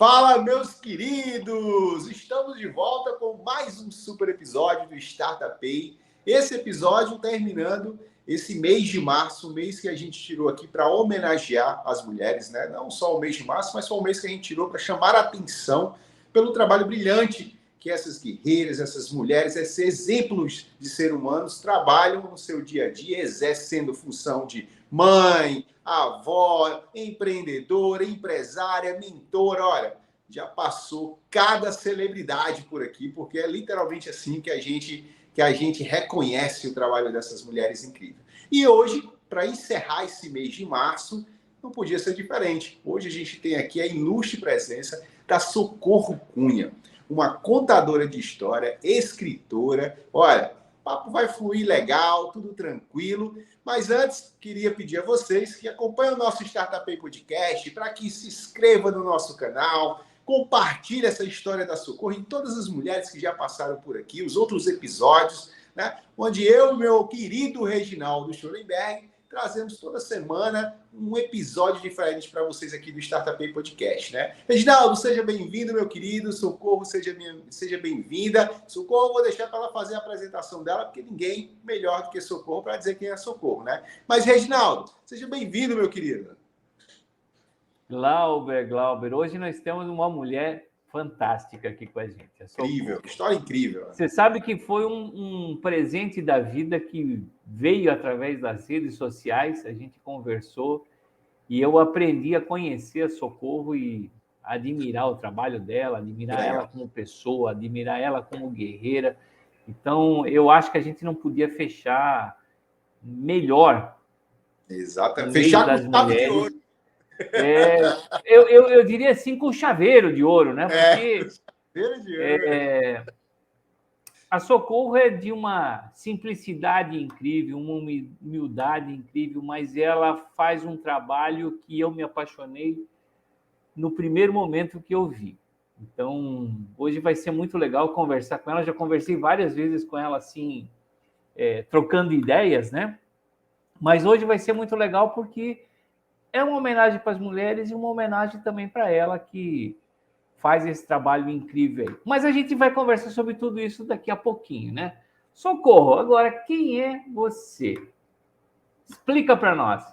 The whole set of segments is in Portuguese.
Fala, meus queridos! Estamos de volta com mais um super episódio do Startup. Esse episódio terminando esse mês de março, um mês que a gente tirou aqui para homenagear as mulheres, né? Não só o mês de março, mas foi um mês que a gente tirou para chamar a atenção pelo trabalho brilhante que essas guerreiras, essas mulheres, esses exemplos de seres humanos trabalham no seu dia a dia, exercendo função de mãe, avó, empreendedora, empresária, mentora. Olha, já passou cada celebridade por aqui, porque é literalmente assim que a gente reconhece o trabalho dessas mulheres incríveis. E hoje, para encerrar esse mês de março, não podia ser diferente. Hoje a gente tem aqui a ilustre presença da Socorro Cunha, uma contadora de história, escritora. Olha, o papo vai fluir legal, tudo tranquilo. Mas antes, queria pedir a vocês que acompanhem o nosso Startup Podcast para que se inscreva no nosso canal, compartilhe essa história da Socorro em todas as mulheres que já passaram por aqui, os outros episódios, né? Onde eu e meu querido Reginaldo Schoenberg trazemos toda semana um episódio diferente para vocês aqui do Startup Podcast, né? Reginaldo, seja bem-vindo, meu querido. Socorro, seja bem-vinda. Socorro, vou deixar para ela fazer a apresentação dela, porque ninguém melhor do que Socorro para dizer quem é Socorro, né? Mas, Reginaldo, seja bem-vindo, meu querido. Glauber, hoje nós temos uma mulher fantástica aqui com a gente. Incrível, história incrível. Você sabe que foi um presente da vida que veio através das redes sociais, a gente conversou e eu aprendi a conhecer a Socorro e admirar o trabalho dela, admirar ela como pessoa, admirar ela como guerreira. Então, eu acho que a gente não podia fechar melhor. Exatamente. Fechar com chave de ouro. Eu diria assim, com chaveiro de ouro, né? Porque chaveiro de ouro. A Socorro é de uma simplicidade incrível, uma humildade incrível, mas ela faz um trabalho que eu me apaixonei no primeiro momento que eu vi. Então, hoje vai ser muito legal conversar com ela. Já conversei várias vezes com ela, assim, trocando ideias, né? Mas hoje vai ser muito legal porque é uma homenagem para as mulheres e uma homenagem também para ela, que faz esse trabalho incrível aí. Mas a gente vai conversar sobre tudo isso daqui a pouquinho, né? Socorro, agora, quem é você? Explica para nós.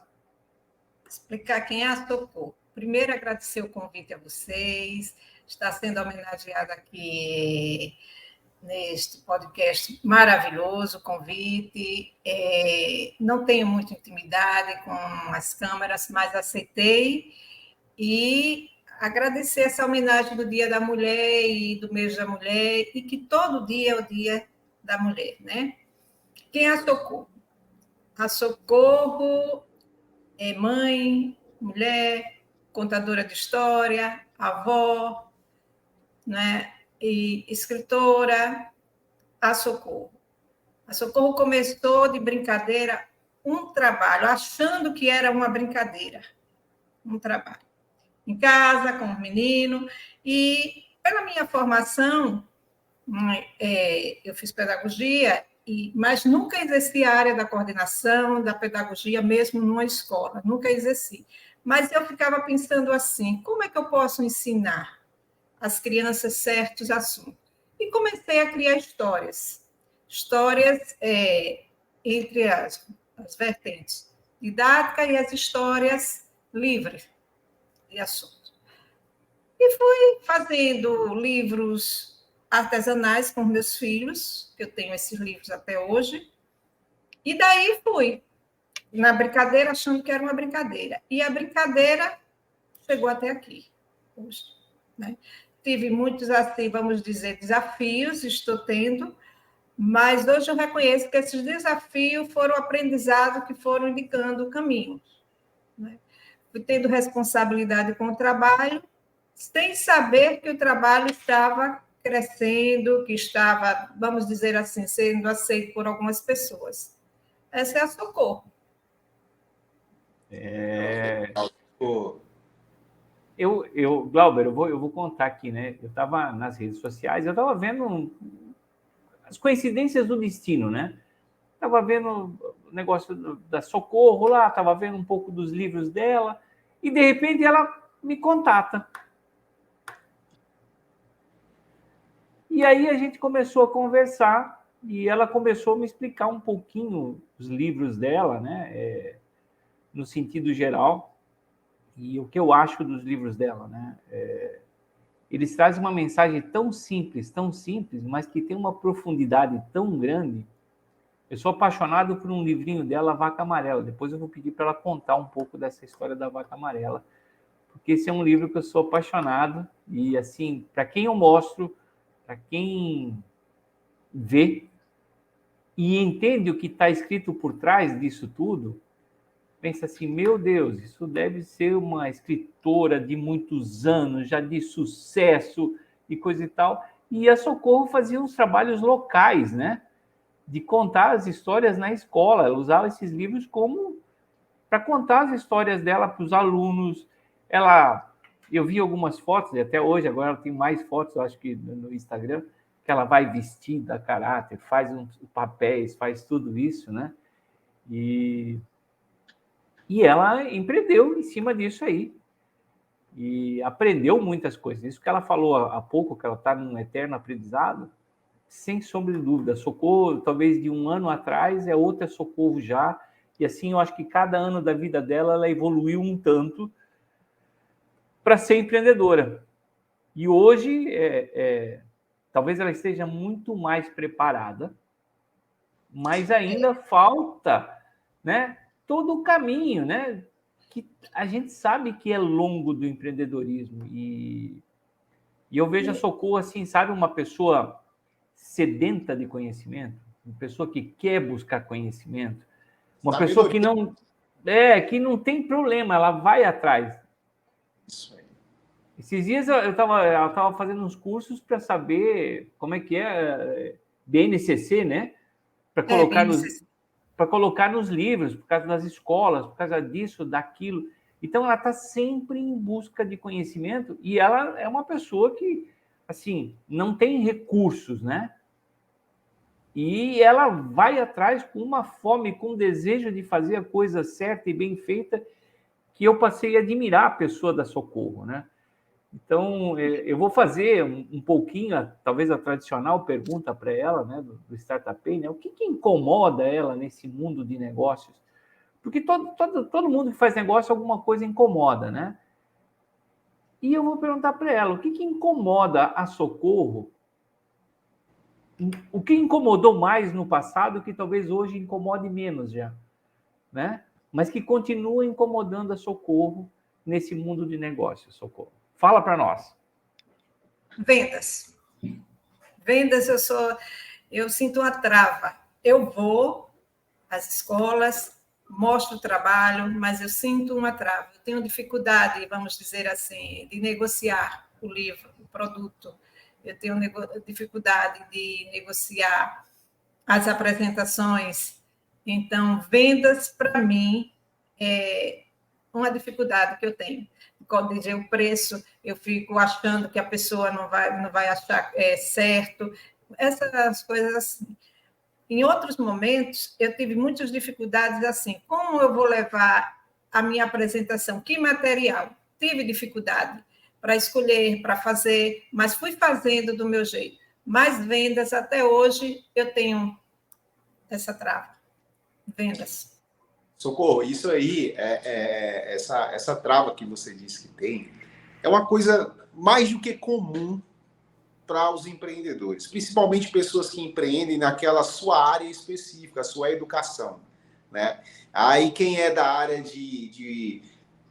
Explicar quem é a Socorro. Primeiro, agradecer o convite a vocês. Está sendo homenageada aqui neste podcast maravilhoso, convite. Não tenho muita intimidade com as câmeras, mas aceitei. E agradecer essa homenagem do Dia da Mulher e do mês da mulher, e que todo dia é o Dia da Mulher, né? Quem é a Socorro? A Socorro é mãe, mulher, contadora de história, avó, né? E escritora. A Socorro. A Socorro começou de brincadeira um trabalho, achando que era uma brincadeira, um trabalho. Em casa, com o menino, e pela minha formação, eu fiz pedagogia, mas nunca exerci a área da coordenação, da pedagogia, mesmo numa escola, nunca exerci. Mas eu ficava pensando assim, como é que eu posso ensinar as crianças certos assuntos? E comecei a criar histórias entre as vertentes didática e as histórias livres de assunto. E fui fazendo livros artesanais com meus filhos, que eu tenho esses livros até hoje, e daí fui na brincadeira, achando que era uma brincadeira. E a brincadeira chegou até aqui, hoje, né? Tive muitos, assim, vamos dizer, desafios, estou tendo, mas hoje eu reconheço que esses desafios foram aprendizado que foram indicando caminhos, né? Fui tendo responsabilidade com o trabalho, sem saber que o trabalho estava crescendo, que estava, vamos dizer assim, sendo aceito por algumas pessoas. Essa é a Socorro. Glauber, eu vou contar aqui, né? Eu estava nas redes sociais, eu estava vendo as coincidências do destino, né? Estava vendo o negócio da Socorro lá, estava vendo um pouco dos livros dela, e de repente ela me contata. E aí a gente começou a conversar e ela começou a me explicar um pouquinho os livros dela, né? No sentido geral, e o que eu acho dos livros dela, né? Eles trazem uma mensagem tão simples, mas que tem uma profundidade tão grande. Eu sou apaixonado por um livrinho dela, Vaca Amarela. Depois eu vou pedir para ela contar um pouco dessa história da Vaca Amarela, porque esse é um livro que eu sou apaixonado e, assim, para quem eu mostro, para quem vê e entende o que está escrito por trás disso tudo, pensa assim, meu Deus, isso deve ser uma escritora de muitos anos, já de sucesso e coisa e tal. E a Socorro fazia uns trabalhos locais, né? De contar as histórias na escola. Ela usava esses livros como para contar as histórias dela para os alunos. Eu vi algumas fotos, e até hoje, agora ela tem mais fotos, eu acho que no Instagram, que ela vai vestida a caráter, faz papéis, faz tudo isso, né? E ela empreendeu em cima disso aí. E aprendeu muitas coisas. Isso que ela falou há pouco, que ela está num eterno aprendizado, sem sombra de dúvida. Socorro, talvez de um ano atrás, é outra Socorro já. E assim, eu acho que cada ano da vida dela, ela evoluiu um tanto para ser empreendedora. E hoje, talvez ela esteja muito mais preparada, mas ainda falta, né, todo o caminho, né, que a gente sabe que é longo do empreendedorismo. E eu vejo a Socorro assim, sabe, uma pessoa sedenta de conhecimento, uma pessoa que quer buscar conhecimento, uma pessoa que não tem problema, ela vai atrás. Isso aí. Esses dias ela estava fazendo uns cursos para saber como é que é BNCC, né? Para colocar nos livros, por causa das escolas, por causa disso, daquilo. Então, ela está sempre em busca de conhecimento e ela é uma pessoa que, assim, não tem recursos, né? E ela vai atrás com uma fome, com um desejo de fazer a coisa certa e bem feita, que eu passei a admirar a pessoa da Socorro, né? Então, eu vou fazer um pouquinho, talvez a tradicional pergunta para ela, né, do Startup Pay, né? O que incomoda ela nesse mundo de negócios? Porque todo mundo que faz negócio, alguma coisa incomoda, né? E eu vou perguntar para ela, o que incomoda a Socorro? O que incomodou mais no passado que talvez hoje incomode menos já, né? Mas que continua incomodando a Socorro nesse mundo de negócios, Socorro. Fala para nós. Vendas. Vendas, eu sinto uma trava. Eu vou às escolas, mostro o trabalho, mas eu sinto uma trava. Eu tenho dificuldade, vamos dizer assim, de negociar o livro, o produto. Eu tenho dificuldade de negociar as apresentações. Então, vendas, para mim, é uma dificuldade que eu tenho. Quando dizer o preço, eu fico achando que a pessoa não vai achar certo. Essas coisas assim. Em outros momentos, eu tive muitas dificuldades assim. Como eu vou levar a minha apresentação? Que material? Tive dificuldade para escolher, para fazer, mas fui fazendo do meu jeito. Mas vendas, até hoje, eu tenho essa trava. Vendas. Socorro, isso aí, essa trava que você disse que tem, é uma coisa mais do que comum para os empreendedores, principalmente pessoas que empreendem naquela sua área específica, a sua educação, né? Aí quem é da área de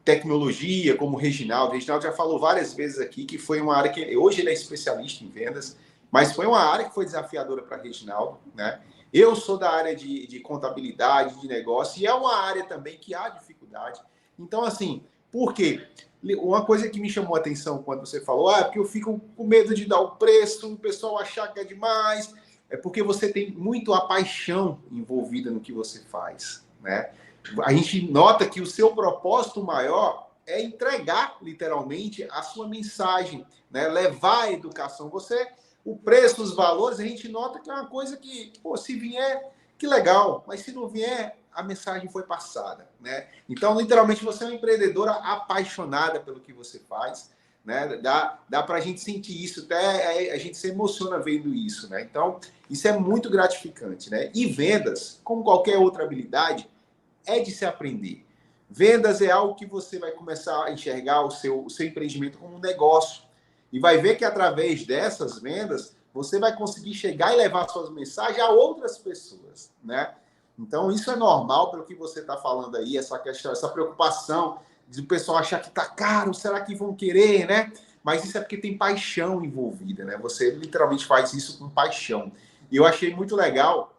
tecnologia, como o Reginaldo já falou várias vezes aqui que foi uma área que hoje ele é especialista em vendas, mas foi uma área que foi desafiadora para Reginaldo, né? Eu sou da área de contabilidade, de negócio, e é uma área também que há dificuldade. Então, assim, por quê? Uma coisa que me chamou a atenção quando você falou, porque eu fico com medo de dar o preço, o pessoal achar que é demais, é porque você tem muito a paixão envolvida no que você faz, né? A gente nota que o seu propósito maior é entregar, literalmente, a sua mensagem, né? Levar a educação. O preço, os valores, a gente nota que é uma coisa que, se vier, que legal, mas se não vier, a mensagem foi passada, né? Então, literalmente, você é uma empreendedora apaixonada pelo que você faz, né? Dá para a gente sentir isso, até a gente se emociona vendo isso, né? Então, isso é muito gratificante, né? E vendas, como qualquer outra habilidade, é de se aprender. Vendas é algo que você vai começar a enxergar o seu empreendimento como um negócio. E vai ver que através dessas vendas, você vai conseguir chegar e levar suas mensagens a outras pessoas, né? Então, isso é normal pelo que você está falando aí, essa questão, essa preocupação de o pessoal achar que está caro, será que vão querer, né? Mas isso é porque tem paixão envolvida, né? Você literalmente faz isso com paixão. E eu achei muito legal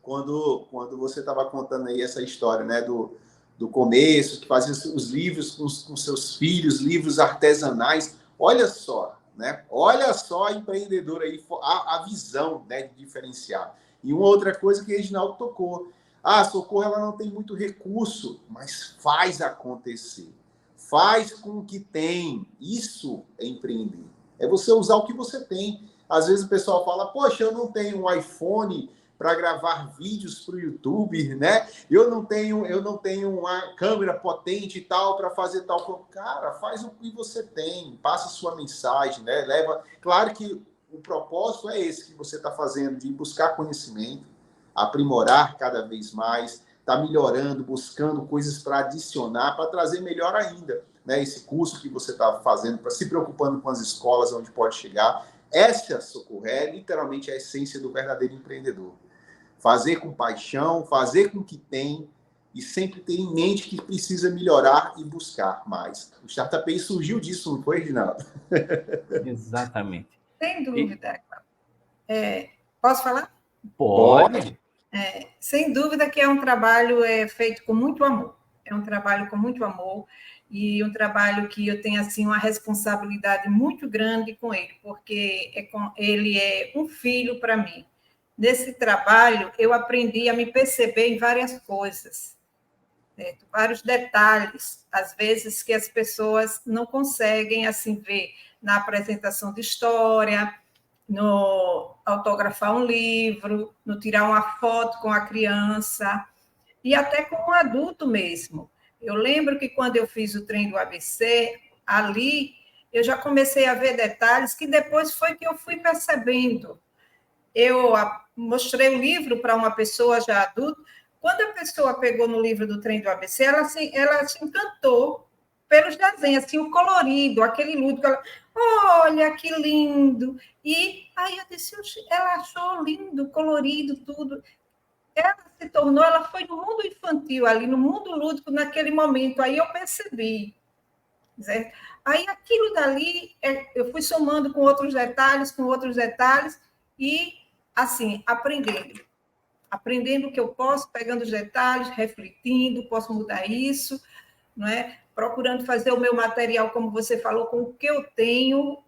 quando você estava contando aí essa história, né? Do começo, que fazia os livros com seus filhos, livros artesanais. Olha só, né? Olha só a empreendedora aí, a visão, né, de diferenciar. E uma outra coisa que o Reginaldo tocou. A Socorro, ela não tem muito recurso, mas faz acontecer. Faz com o que tem. Isso é empreender. É você usar o que você tem. Às vezes o pessoal fala, poxa, eu não tenho um iPhone para gravar vídeos para o YouTube, né? Eu não tenho uma câmera potente e tal para fazer tal coisa. Cara, faz o que você tem, passa a sua mensagem, né? Leva. Claro que o propósito é esse que você está fazendo, de buscar conhecimento, aprimorar cada vez mais, tá melhorando, buscando coisas para adicionar, para trazer melhor ainda, né? Esse curso que você está fazendo, para se preocupando com as escolas onde pode chegar. Essa, Socorro, é literalmente a essência do verdadeiro empreendedor. Fazer com paixão, fazer com o que tem e sempre ter em mente que precisa melhorar e buscar mais. O Startup surgiu disso, não foi, Reginaldo? Exatamente. Sem dúvida. Posso falar? Pode. Sem dúvida que é um trabalho feito com muito amor. É um trabalho com muito amor e um trabalho que eu tenho assim uma responsabilidade muito grande com ele, porque ele é um filho para mim. Nesse trabalho, eu aprendi a me perceber em várias coisas, certo? Vários detalhes, às vezes, que as pessoas não conseguem assim ver na apresentação de história, no autografar um livro, no tirar uma foto com a criança, e até com o adulto mesmo. Eu lembro que quando eu fiz o trem do ABC, ali eu já comecei a ver detalhes que depois foi que eu fui percebendo. Eu mostrei o livro para uma pessoa já adulta. Quando a pessoa pegou no livro do Trem do ABC, ela se encantou pelos desenhos, assim, o colorido, aquele lúdico. Ela, olha, que lindo! E aí eu disse, ela achou lindo, colorido, tudo. Ela foi no mundo infantil ali, no mundo lúdico naquele momento. Aí eu percebi, certo? Aí aquilo dali, eu fui somando com outros detalhes, e assim, aprendendo o que eu posso, pegando os detalhes, refletindo, posso mudar isso, não é? Procurando fazer o meu material, como você falou, com o que eu tenho,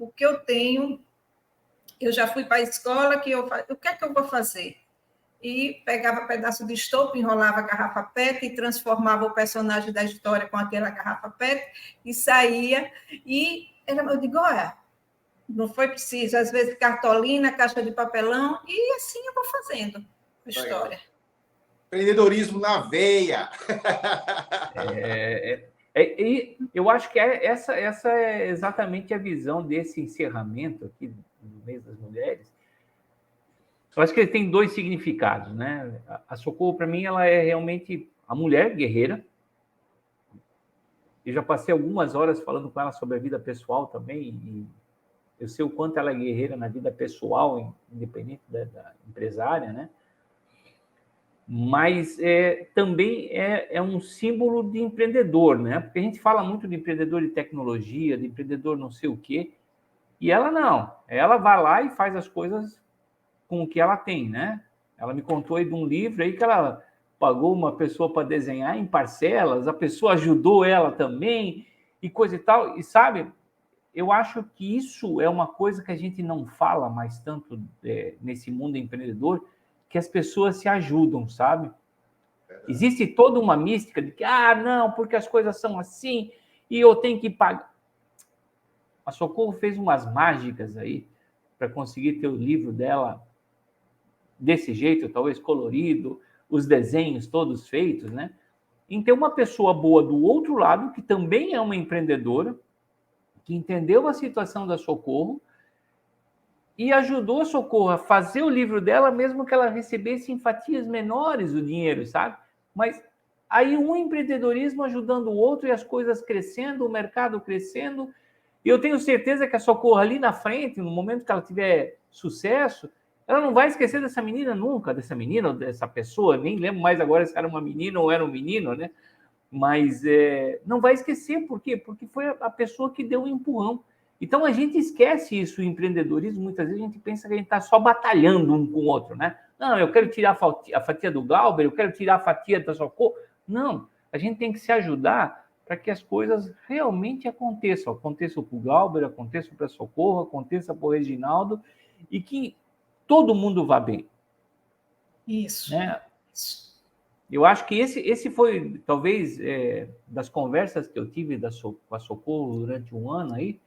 eu já fui para a escola, o que é que eu vou fazer? E pegava pedaço de estopa, enrolava a garrafa PET e transformava o personagem da história com aquela garrafa PET e saía. E eu digo, olha, não foi preciso, às vezes cartolina, caixa de papelão, e assim eu vou fazendo a história. Empreendedorismo na veia. E eu acho que essa é exatamente a visão desse encerramento aqui do mês das mulheres. Eu acho que ele tem dois significados, né? A Socorro, para mim, ela é realmente a mulher guerreira. Eu já passei algumas horas falando com ela sobre a vida pessoal também, e eu sei o quanto ela é guerreira na vida pessoal, independente da empresária, né? Mas também é um símbolo de empreendedor, né? Porque a gente fala muito de empreendedor de tecnologia, de empreendedor não sei o quê, e ela não. Ela vai lá e faz as coisas com o que ela tem, né? Ela me contou aí de um livro aí que ela pagou uma pessoa para desenhar em parcelas, a pessoa ajudou ela também, e coisa e tal. E sabe, eu acho que isso é uma coisa que a gente não fala mais tanto nesse mundo empreendedor, que as pessoas se ajudam, sabe? Existe toda uma mística de que, não, porque as coisas são assim, e eu tenho que pagar. A Socorro fez umas mágicas aí para conseguir ter o livro dela desse jeito, talvez colorido, os desenhos todos feitos, né? Em ter uma pessoa boa do outro lado, que também é uma empreendedora, que entendeu a situação da Socorro e ajudou a Socorro a fazer o livro dela, mesmo que ela recebesse em fatias menores o dinheiro, sabe? Mas aí um empreendedorismo ajudando o outro e as coisas crescendo, o mercado crescendo. E eu tenho certeza que a Socorro ali na frente, no momento que ela tiver sucesso, ela não vai esquecer dessa menina nunca, dessa menina ou dessa pessoa, nem lembro mais agora se era uma menina ou era um menino, né? Mas não vai esquecer, por quê? Porque foi a pessoa que deu o empurrão. Então a gente esquece isso, o empreendedorismo, muitas vezes a gente pensa que a gente está só batalhando um com o outro, né? Não, eu quero tirar a fatia do Glauber, eu quero tirar a fatia da Socorro. Não, a gente tem que se ajudar para que as coisas realmente aconteçam. Aconteçam para o Glauber, aconteçam para a Socorro, aconteça para o Reginaldo, e que todo mundo vá bem. Isso. Né? Eu acho que esse foi, talvez, das conversas que eu tive com a Socorro durante um ano aí,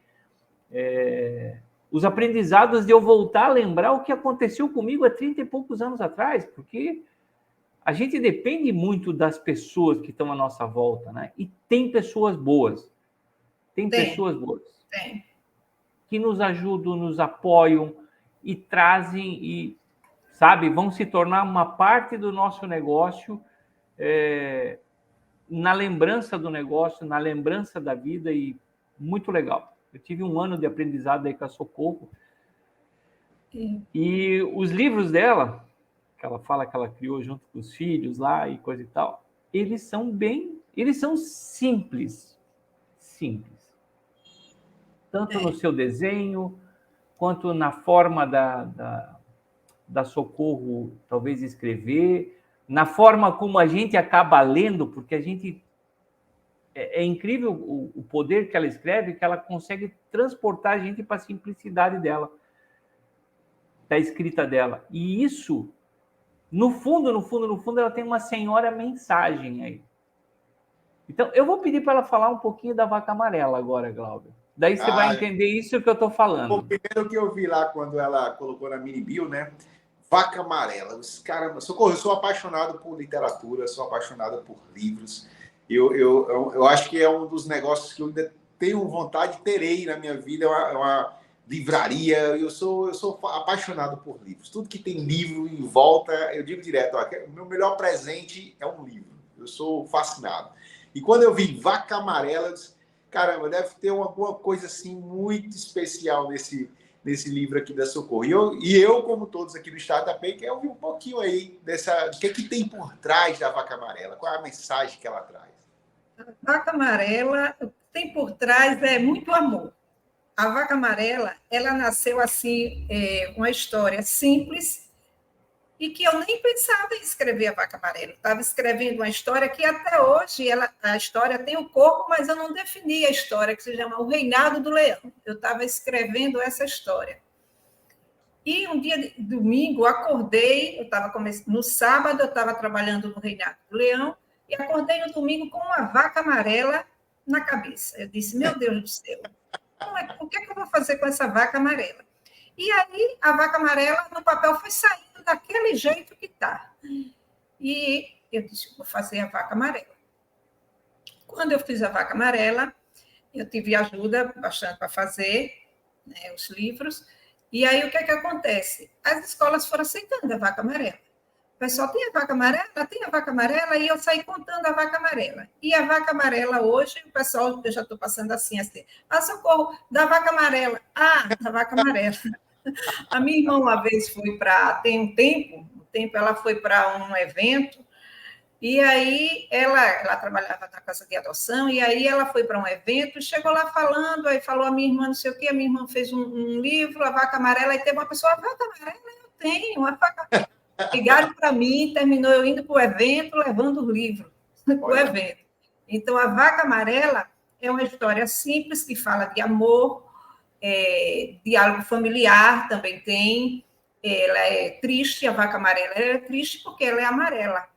os aprendizados de eu voltar a lembrar o que aconteceu comigo há 30 e poucos anos atrás, porque a gente depende muito das pessoas que estão à nossa volta, né? E tem pessoas boas. Tem pessoas boas. Tem. Que nos ajudam, nos apoiam e trazem e, sabe, vão se tornar uma parte do nosso negócio, na lembrança do negócio, na lembrança da vida, e muito legal. Eu tive um ano de aprendizado aí com a Socorro. E os livros dela, que ela fala que ela criou junto com os filhos lá e coisa e tal, eles são simples. Tanto no seu desenho, quanto na forma da Socorro, talvez, escrever, na forma como a gente acaba lendo, porque a gente... É incrível o poder que ela escreve, que ela consegue transportar a gente para a simplicidade dela, da escrita dela. E isso, no fundo, ela tem uma senhora mensagem aí. Então, eu vou pedir para ela falar um pouquinho da Vaca Amarela agora, Glauber. Daí você vai entender isso que eu estou falando. O primeiro que eu vi lá, quando ela colocou na mini bio, né? Vaca Amarela. Caramba, Socorro, eu sou apaixonado por literatura, sou apaixonado por livros. Eu acho que é um dos negócios que eu ainda tenho vontade, terei na minha vida, uma livraria. Eu sou apaixonado por livros. Tudo que tem livro em volta, eu digo direto, o meu melhor presente é um livro. Eu sou fascinado. E quando eu vi Vaca Amarela, eu disse, caramba, deve ter alguma coisa assim muito especial nesse livro aqui da Socorro. E eu, como todos aqui do Startup Pay, quero ouvir um pouquinho aí do que tem por trás da Vaca Amarela, qual é a mensagem que ela traz. A Vaca Amarela, o que tem por trás é muito amor. A Vaca Amarela, ela nasceu assim, uma história simples, e que eu nem pensava em escrever a Vaca Amarela. Eu estava escrevendo uma história que até hoje a história tem o corpo, mas eu não defini a história, que se chama O Reinado do Leão. Eu estava escrevendo essa história. E um dia de domingo, acordei, no sábado eu estava trabalhando no Reinado do Leão, e acordei no domingo com uma vaca amarela na cabeça. Eu disse, meu Deus do céu, o que é que eu vou fazer com essa vaca amarela? E aí, a vaca amarela, no papel, foi saindo daquele jeito que está. E eu disse, vou fazer a vaca amarela. Quando eu fiz a vaca amarela, eu tive ajuda bastante para fazer, né, os livros. E aí, o que é que acontece? As escolas foram aceitando a vaca amarela. O pessoal, tem a vaca amarela, e eu saí contando a vaca amarela. E a vaca amarela hoje, o pessoal, eu já estou passando assim, Socorro, da vaca amarela. Da vaca amarela. A minha irmã uma vez foi tem um tempo ela foi para um evento, e aí ela trabalhava na casa de adoção, e aí ela foi para um evento, chegou lá falando, aí falou a minha irmã, não sei o quê, a minha irmã fez um livro, a Vaca Amarela, e teve uma pessoa, a Vaca Amarela eu tenho, a vaca... Ligaram para mim, terminou eu indo para o evento, levando o livro para o evento. Então, a Vaca Amarela é uma história simples, que fala de amor, diálogo familiar também tem, ela é triste, a Vaca Amarela é triste porque ela é amarela.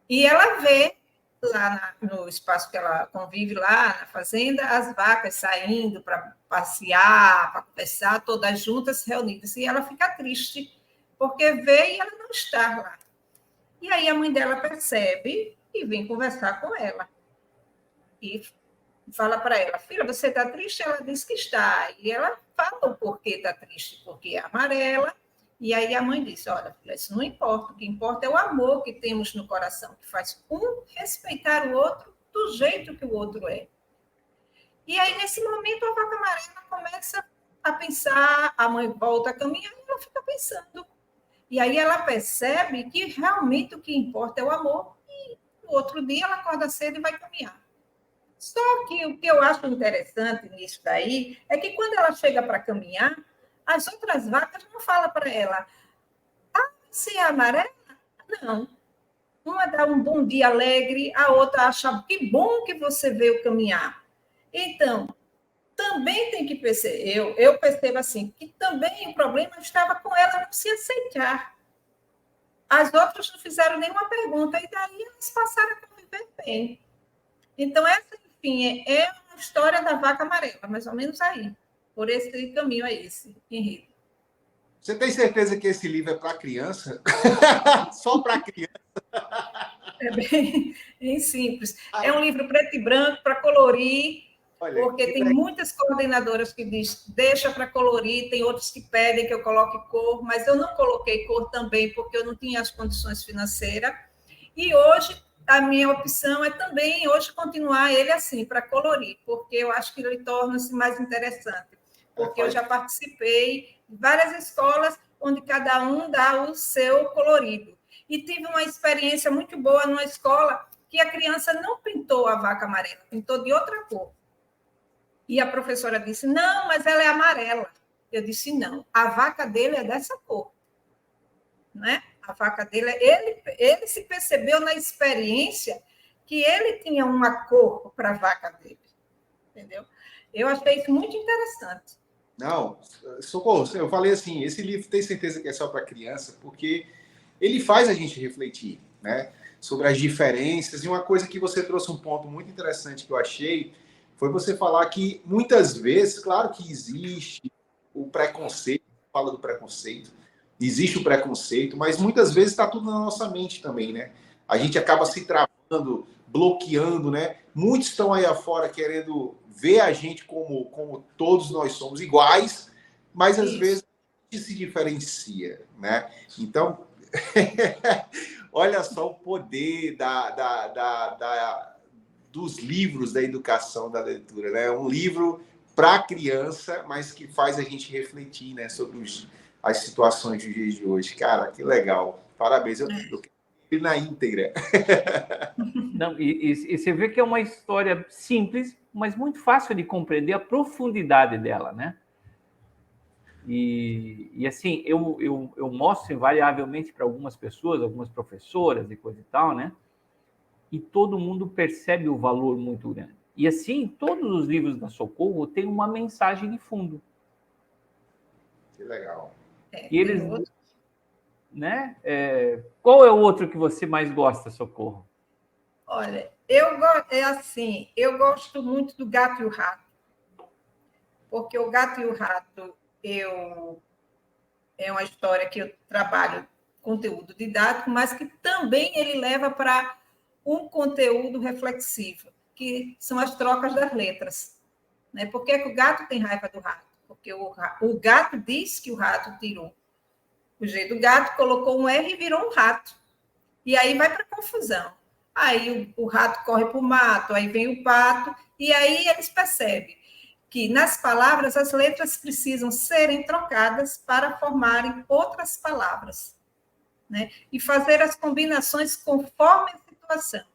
E ela vê lá no espaço que ela convive lá na fazenda, as vacas saindo para passear, para conversar, todas juntas, reunidas, e ela fica triste, porque vê e ela não está lá. E aí a mãe dela percebe e vem conversar com ela. E fala para ela, filha, você está triste? Ela diz que está. E ela fala o porquê está triste, porque é amarela. E aí a mãe disse, olha, filha, isso não importa. O que importa é o amor que temos no coração, que faz um respeitar o outro do jeito que o outro é. E aí, nesse momento, a vaca amarela começa a pensar, a mãe volta a caminhar e ela fica pensando. E aí ela percebe que realmente o que importa é o amor. E no outro dia ela acorda cedo e vai caminhar. Só que o que eu acho interessante nisso daí é que quando ela chega para caminhar, as outras vacas não falam para ela, se é amarela? Não. Uma dá um bom dia alegre, a outra acha que bom que você veio caminhar. Então, também tem que perceber, eu percebo assim, que também o problema estava com ela não se aceitar. As outras não fizeram nenhuma pergunta, e daí elas passaram a conviver bem. Então, essa, enfim, é uma história da vaca amarela, mais ou menos aí, por esse caminho aí, esse enredo. Você tem certeza que esse livro é para criança? Só para criança? É bem simples. É um livro preto e branco para colorir, olha, porque tem muitas coordenadoras que dizem deixa para colorir, tem outros que pedem que eu coloque cor, mas eu não coloquei cor também, porque eu não tinha as condições financeiras. E hoje, a minha opção é também, hoje, continuar ele assim, para colorir, porque eu acho que ele torna-se mais interessante. Porque eu já participei de várias escolas onde cada um dá o seu colorido. E tive uma experiência muito boa numa escola que a criança não pintou a vaca amarela, pintou de outra cor. E a professora disse, não, mas ela é amarela. Eu disse, não, a vaca dele é dessa cor. Né? A vaca dele, ele se percebeu na experiência que ele tinha uma cor para a vaca dele. Entendeu? Eu achei isso muito interessante. Não, Socorro, eu falei assim, esse livro tem certeza que é só para criança, porque ele faz a gente refletir, né, sobre as diferenças. E uma coisa que você trouxe um ponto muito interessante que eu achei, foi você falar que muitas vezes, claro que existe o preconceito, fala do preconceito, existe o preconceito, mas muitas vezes está tudo na nossa mente também, né? A gente acaba se travando, bloqueando, né? Muitos estão aí afora querendo ver a gente como todos nós somos iguais, mas às vezes a gente se diferencia, né? Então, olha só o poder dos livros da educação, da leitura, né? Um livro para criança, mas que faz a gente refletir, né, sobre as situações dos dias de hoje. Cara, que legal. Parabéns. Eu quero ir na íntegra. Não, e você vê que é uma história simples, mas muito fácil de compreender a profundidade dela, né? E assim, eu mostro invariavelmente para algumas pessoas, algumas professoras e coisa e tal, né? E todo mundo percebe o valor muito grande. E assim, todos os livros da Socorro têm uma mensagem de fundo. Que legal. E eles, né? Qual é o outro que você mais gosta, Socorro? Olha, eu gosto muito do Gato e o Rato, porque o Gato e o Rato é uma história que eu trabalho conteúdo didático, mas que também ele leva para um conteúdo reflexivo, que são as trocas das letras. Né? Por que o gato tem raiva do rato? Porque o gato disse que o rato tirou o G do gato, colocou um R e virou um rato. E aí vai para confusão. Aí o rato corre para o mato, aí vem o pato, e aí eles percebem que nas palavras as letras precisam serem trocadas para formarem outras palavras, né? E fazer as combinações conforme a situação.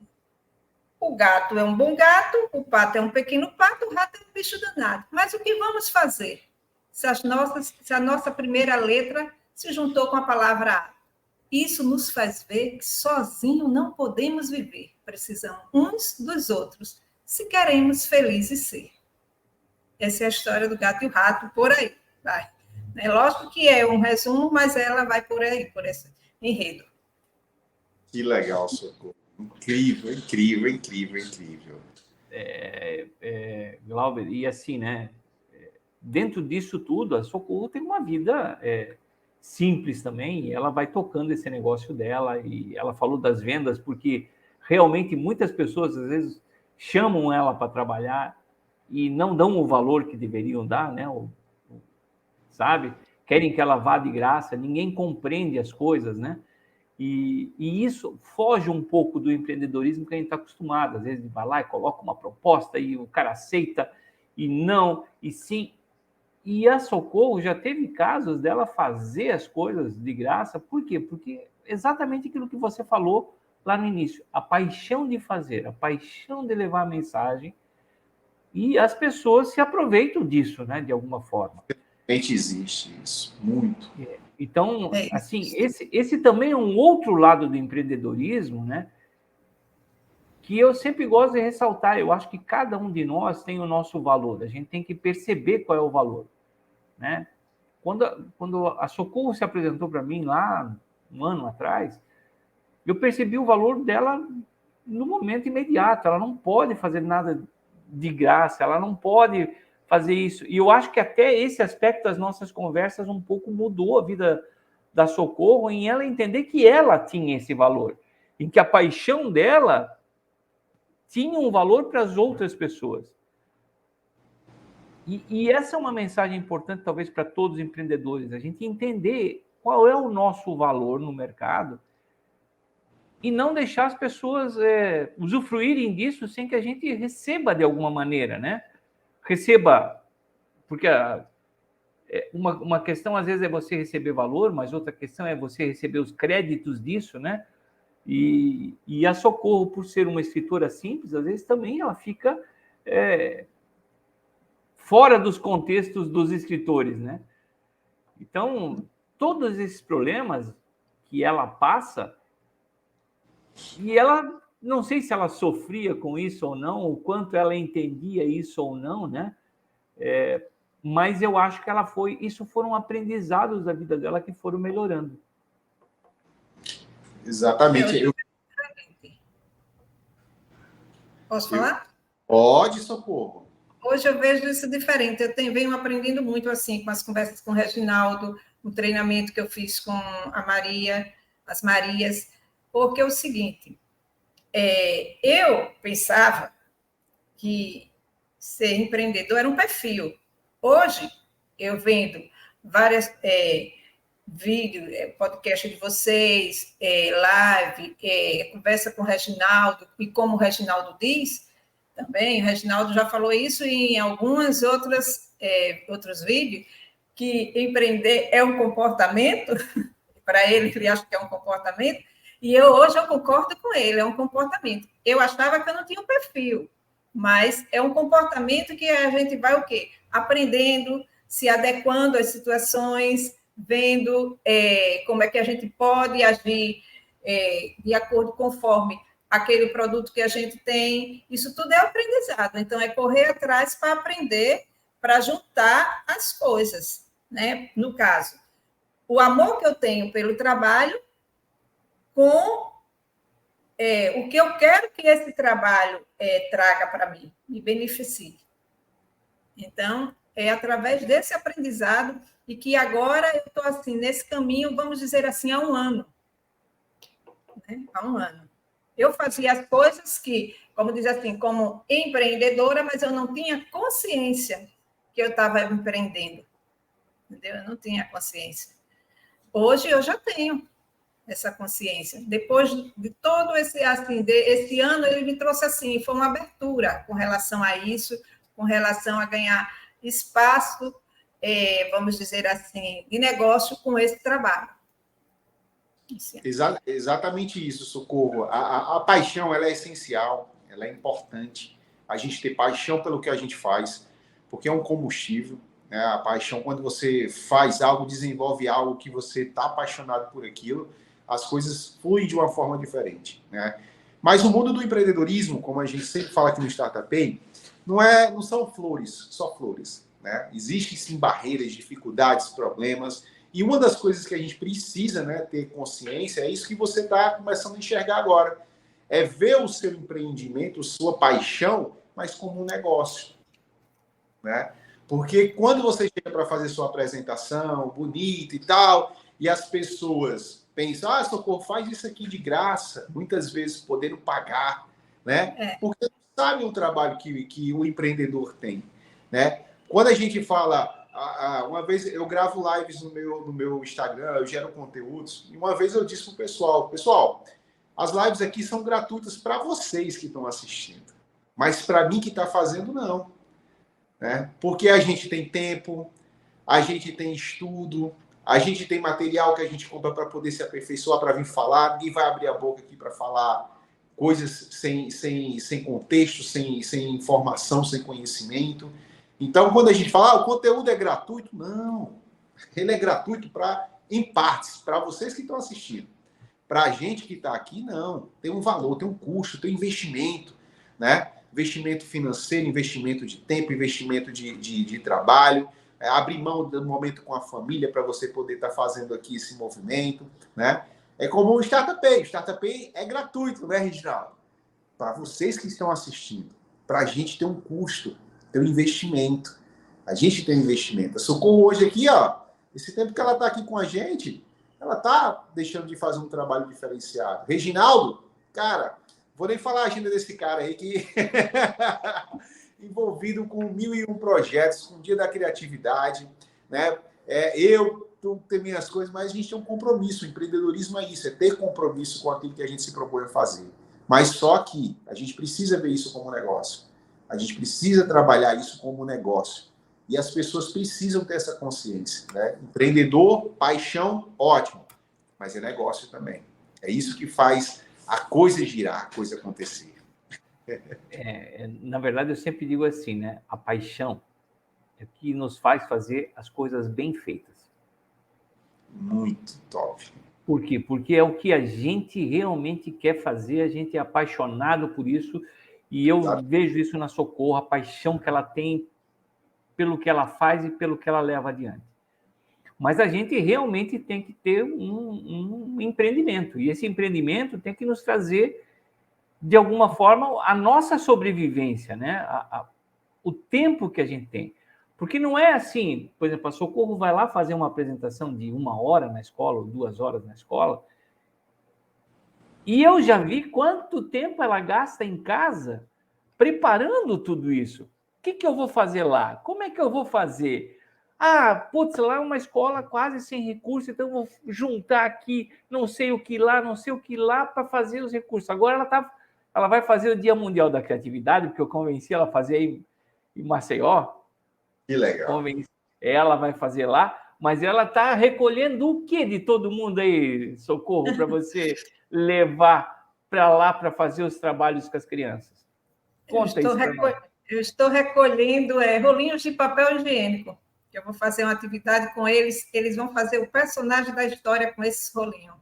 O gato é um bom gato, o pato é um pequeno pato, o rato é um bicho danado. Mas o que vamos fazer se a nossa primeira letra se juntou com a palavra A? Isso nos faz ver que sozinho não podemos viver. Precisamos uns dos outros, se queremos felizes ser. Essa é a história do gato e o rato, por aí. Vai. É lógico que é um resumo, mas ela vai por aí, por esse enredo. Que legal, Socorro. Incrível, incrível, incrível, incrível. Glauber, e assim, né? Dentro disso tudo, a Socorro tem uma vida simples também, e ela vai tocando esse negócio dela, e ela falou das vendas, porque realmente muitas pessoas, às vezes, chamam ela para trabalhar, e não dão o valor que deveriam dar, né? Sabe? Querem que ela vá de graça, ninguém compreende as coisas, né? E isso foge um pouco do empreendedorismo que a gente está acostumado. Às vezes vai lá e coloca uma proposta e o cara aceita e não, e sim. E a Socorro já teve casos dela fazer as coisas de graça. Por quê? Porque exatamente aquilo que você falou lá no início, a paixão de fazer, a paixão de levar a mensagem, e as pessoas se aproveitam disso, né, de alguma forma. Realmente existe isso, muito. Então, assim, esse também é um outro lado do empreendedorismo, né, que eu sempre gosto de ressaltar. Eu acho que cada um de nós tem o nosso valor, a gente tem que perceber qual é o valor, né? Quando a Socorro se apresentou para mim lá, um ano atrás, eu percebi o valor dela no momento imediato. Ela não pode fazer nada de graça, ela não pode fazer isso. E eu acho que até esse aspecto das nossas conversas um pouco mudou a vida da Socorro, em ela entender que ela tinha esse valor, em que a paixão dela tinha um valor para as outras pessoas. E essa é uma mensagem importante, talvez, para todos os empreendedores, a gente entender qual é o nosso valor no mercado e não deixar as pessoas usufruírem disso sem que a gente receba de alguma maneira, né? Receba, porque uma questão, às vezes, é você receber valor, mas outra questão é você receber os créditos disso, né? E a Socorro, por ser uma escritora simples, às vezes também ela fica fora dos contextos dos escritores, né? Então, todos esses problemas que ela passa, e ela, não sei se ela sofria com isso ou não, o quanto ela entendia isso ou não, né? Mas eu acho que isso foram aprendizados da vida dela que foram melhorando. Exatamente. Posso falar? Pode, Socorro. Hoje eu vejo isso diferente. Eu venho aprendendo muito assim com as conversas com o Reginaldo, o treinamento que eu fiz com a Maria, as Marias, porque é o seguinte, eu pensava que ser empreendedor era um perfil. Hoje, eu vendo várias vídeos, podcast de vocês, live, conversa com o Reginaldo, e como o Reginaldo diz, também, o Reginaldo já falou isso em algumas outros vídeos, que empreender é um comportamento, para ele acha que é um comportamento, e hoje eu concordo com ele, é um comportamento. Eu achava que eu não tinha um perfil, mas é um comportamento que a gente vai o quê? Aprendendo, se adequando às situações, vendo como é que a gente pode agir de acordo conforme aquele produto que a gente tem. Isso tudo é aprendizado. Então, é correr atrás para aprender, para juntar as coisas, né? No caso, o amor que eu tenho pelo trabalho com o que eu quero que esse trabalho traga para mim, me beneficie. Então, é através desse aprendizado e que agora eu estou assim, nesse caminho, vamos dizer assim, há um ano. Né? Há um ano. Eu fazia as coisas que, como diz assim, como empreendedora, mas eu não tinha consciência que eu estava empreendendo. Entendeu? Eu não tinha consciência. Hoje eu já tenho essa consciência. Depois de todo esse ano, ele me trouxe assim, foi uma abertura com relação a isso, com relação a ganhar espaço, vamos dizer assim, de negócio com esse trabalho. Exatamente isso, Socorro. A paixão, ela é essencial, ela é importante. A gente ter paixão pelo que a gente faz, porque é um combustível, né? A paixão, quando você faz algo, desenvolve algo que você está apaixonado por aquilo, as coisas fluem de uma forma diferente, né? Mas o mundo do empreendedorismo, como a gente sempre fala aqui no Startup Pay, não são flores, só flores, né? Existem sim barreiras, dificuldades, problemas. E uma das coisas que a gente precisa, né, ter consciência é isso que você está começando a enxergar agora. É ver o seu empreendimento, sua paixão, mas como um negócio, né? Porque quando você chega para fazer sua apresentação bonita e tal, e as pessoas pensam, Socorro, faz isso aqui de graça, muitas vezes podendo pagar, né? Porque não sabe o trabalho que o empreendedor tem, né? Quando a gente fala... Uma vez eu gravo lives no meu Instagram, eu gero conteúdos, e uma vez eu disse pro pessoal, as lives aqui são gratuitas para vocês que estão assistindo, mas para mim que está fazendo, não. Né? Porque a gente tem tempo, a gente tem estudo, a gente tem material que a gente compra para poder se aperfeiçoar, para vir falar. Ninguém vai abrir a boca aqui para falar coisas sem contexto, sem informação, sem conhecimento. Então, quando a gente fala, o conteúdo é gratuito, não. Ele é gratuito em partes, para vocês que estão assistindo. Para a gente que está aqui, não. Tem um valor, tem um custo, tem um investimento, né? Investimento financeiro, investimento de tempo, investimento de trabalho, abrir mão do momento com a família para você poder estar fazendo aqui esse movimento, né? É como o Startup Pay. O Startup Pay é gratuito, né, Reginaldo? Para vocês que estão assistindo. Para a gente tem um custo, tem um investimento. A gente tem um investimento. A Socorro hoje aqui, ó, esse tempo que ela está aqui com a gente, ela está deixando de fazer um trabalho diferenciado. Reginaldo, cara, vou nem falar a agenda desse cara aí que envolvido com 1001 projetos, com o Dia da Criatividade, né? Eu tenho minhas coisas, mas a gente tem um compromisso. O empreendedorismo é isso, é ter compromisso com aquilo que a gente se propõe a fazer. Mas só que a gente precisa ver isso como negócio. A gente precisa trabalhar isso como negócio. E as pessoas precisam ter essa consciência, né? Empreendedor, paixão, ótimo. Mas é negócio também. É isso que faz a coisa girar, a coisa acontecer. Na verdade, eu sempre digo assim, né? A paixão é o que nos faz fazer as coisas bem feitas. Muito top. Por quê? Porque é o que a gente realmente quer fazer, a gente é apaixonado por isso, e eu vejo isso na Socorro, a paixão que ela tem pelo que ela faz e pelo que ela leva adiante. Mas a gente realmente tem que ter um empreendimento, e esse empreendimento tem que nos trazer, de alguma forma, a nossa sobrevivência, né? O tempo que a gente tem. Porque não é assim, por exemplo, a Socorro vai lá fazer uma apresentação de 1 hora na escola, ou 2 horas na escola, e eu já vi quanto tempo ela gasta em casa preparando tudo isso. O que eu vou fazer lá? Como é que eu vou fazer? Ah, putz, lá é uma escola quase sem recursos, então eu vou juntar aqui não sei o que lá para fazer os recursos. Agora ela vai fazer o Dia Mundial da Criatividade, porque eu convenci ela a fazer em Maceió. Que legal. Ela vai fazer lá, mas ela está recolhendo o que de todo mundo aí, Socorro, para você levar para lá para fazer os trabalhos com as crianças? Conta isso para nós. Eu estou recolhendo rolinhos de papel higiênico. Eu vou fazer uma atividade com eles, eles vão fazer o personagem da história com esses rolinhos.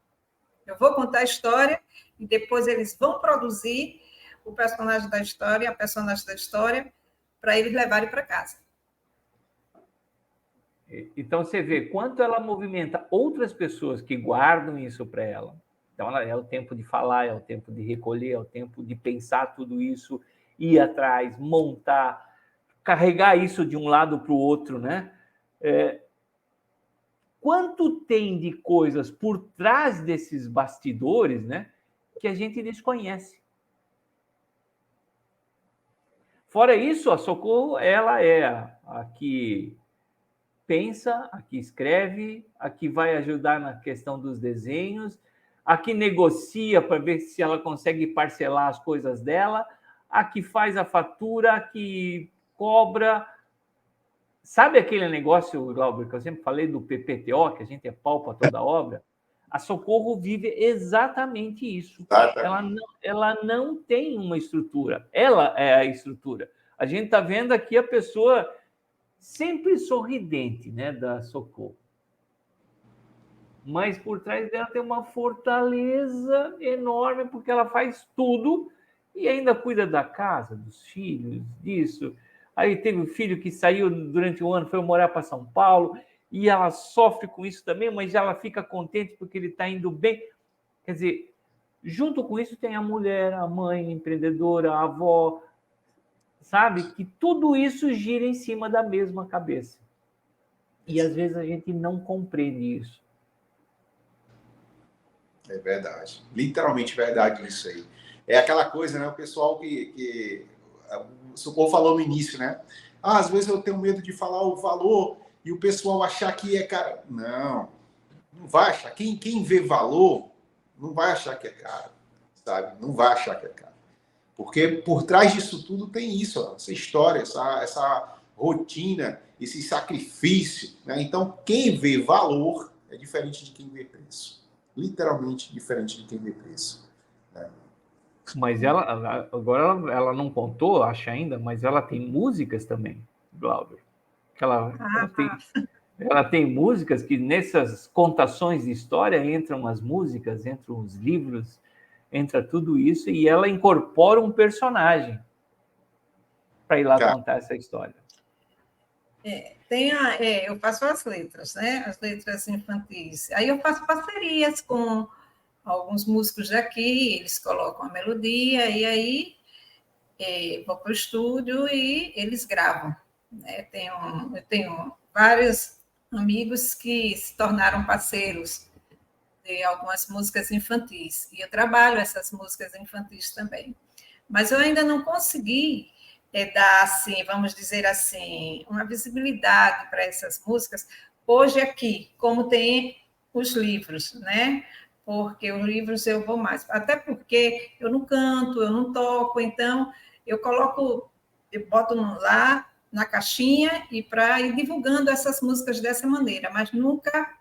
Eu vou contar a história e depois eles vão produzir o personagem da história, a personagem da história, para eles levarem para casa. Então, você vê quanto ela movimenta outras pessoas que guardam isso para ela. Então, é o tempo de falar, é o tempo de recolher, é o tempo de pensar tudo isso, ir atrás, montar, carregar isso de um lado para o outro, né? Quanto tem de coisas por trás desses bastidores, né, que a gente desconhece. Fora isso, a Socorro, ela é a que pensa, a que escreve, a que vai ajudar na questão dos desenhos, a que negocia para ver se ela consegue parcelar as coisas dela, a que faz a fatura, a que cobra. Sabe aquele negócio, Glauber, que eu sempre falei do PPTO, que a gente é pau para toda obra? A Socorro vive exatamente isso. Ela não tem uma estrutura. Ela é a estrutura. A gente está vendo aqui a pessoa sempre sorridente, né, da Socorro. Mas por trás dela tem uma fortaleza enorme, porque ela faz tudo e ainda cuida da casa, dos filhos, disso. Aí teve um filho que saiu durante o ano, foi morar para São Paulo, e ela sofre com isso também, mas ela fica contente porque ele está indo bem. Quer dizer, junto com isso tem a mulher, a mãe, a empreendedora, a avó, sabe? Que tudo isso gira em cima da mesma cabeça. E às vezes a gente não compreende isso. É verdade. Literalmente verdade isso aí. É aquela coisa, né? O pessoal que o Socorro falou no início, né? Às vezes eu tenho medo de falar o valor e o pessoal achar que é caro. Não vai achar. Quem vê valor não vai achar que é caro, sabe? Não vai achar que é caro. Porque por trás disso tudo tem isso, ó, essa história, essa rotina, esse sacrifício, né? Então, quem vê valor é diferente de quem vê preço. Literalmente diferente de quem vê preço. Né? Mas agora ela não contou, acho ainda, mas ela tem músicas também, Glauber. Ela tem músicas que nessas contações de história entram as músicas, entram os livros, entra tudo isso, e ela incorpora um personagem para ir lá contar essa história. Eu faço as letras, né? As letras infantis. Aí eu faço parcerias com alguns músicos daqui, eles colocam a melodia, e aí vou para o estúdio e eles gravam. Né? Eu tenho vários amigos que se tornaram parceiros de algumas músicas infantis, e eu trabalho essas músicas infantis também. Mas eu ainda não consegui dar, assim, vamos dizer assim, uma visibilidade para essas músicas hoje aqui, como tem os livros, né? Porque os livros eu vou mais. Até porque eu não canto, eu não toco, então eu boto lá na caixinha e para ir divulgando essas músicas dessa maneira, mas nunca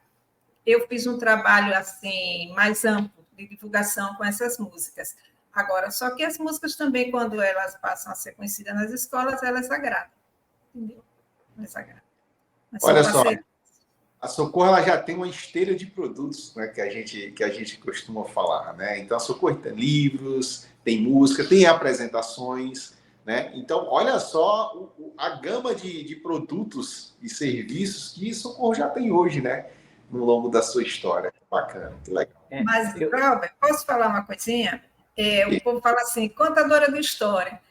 eu fiz um trabalho assim mais amplo de divulgação com essas músicas. Agora, só que as músicas também, quando elas passam a ser conhecidas nas escolas, elas agradam. Entendeu? Elas agradam. Olha só, a Socorro ela já tem uma esteira de produtos, né, que a gente costuma falar. Né? Então, a Socorro tem livros, tem música, tem apresentações. Né? Então, olha só a gama de produtos e serviços que Socorro já tem hoje, né? No longo da sua história. Bacana, que legal. Mas, Glauber, posso falar uma coisinha? O povo fala assim, contadora de história.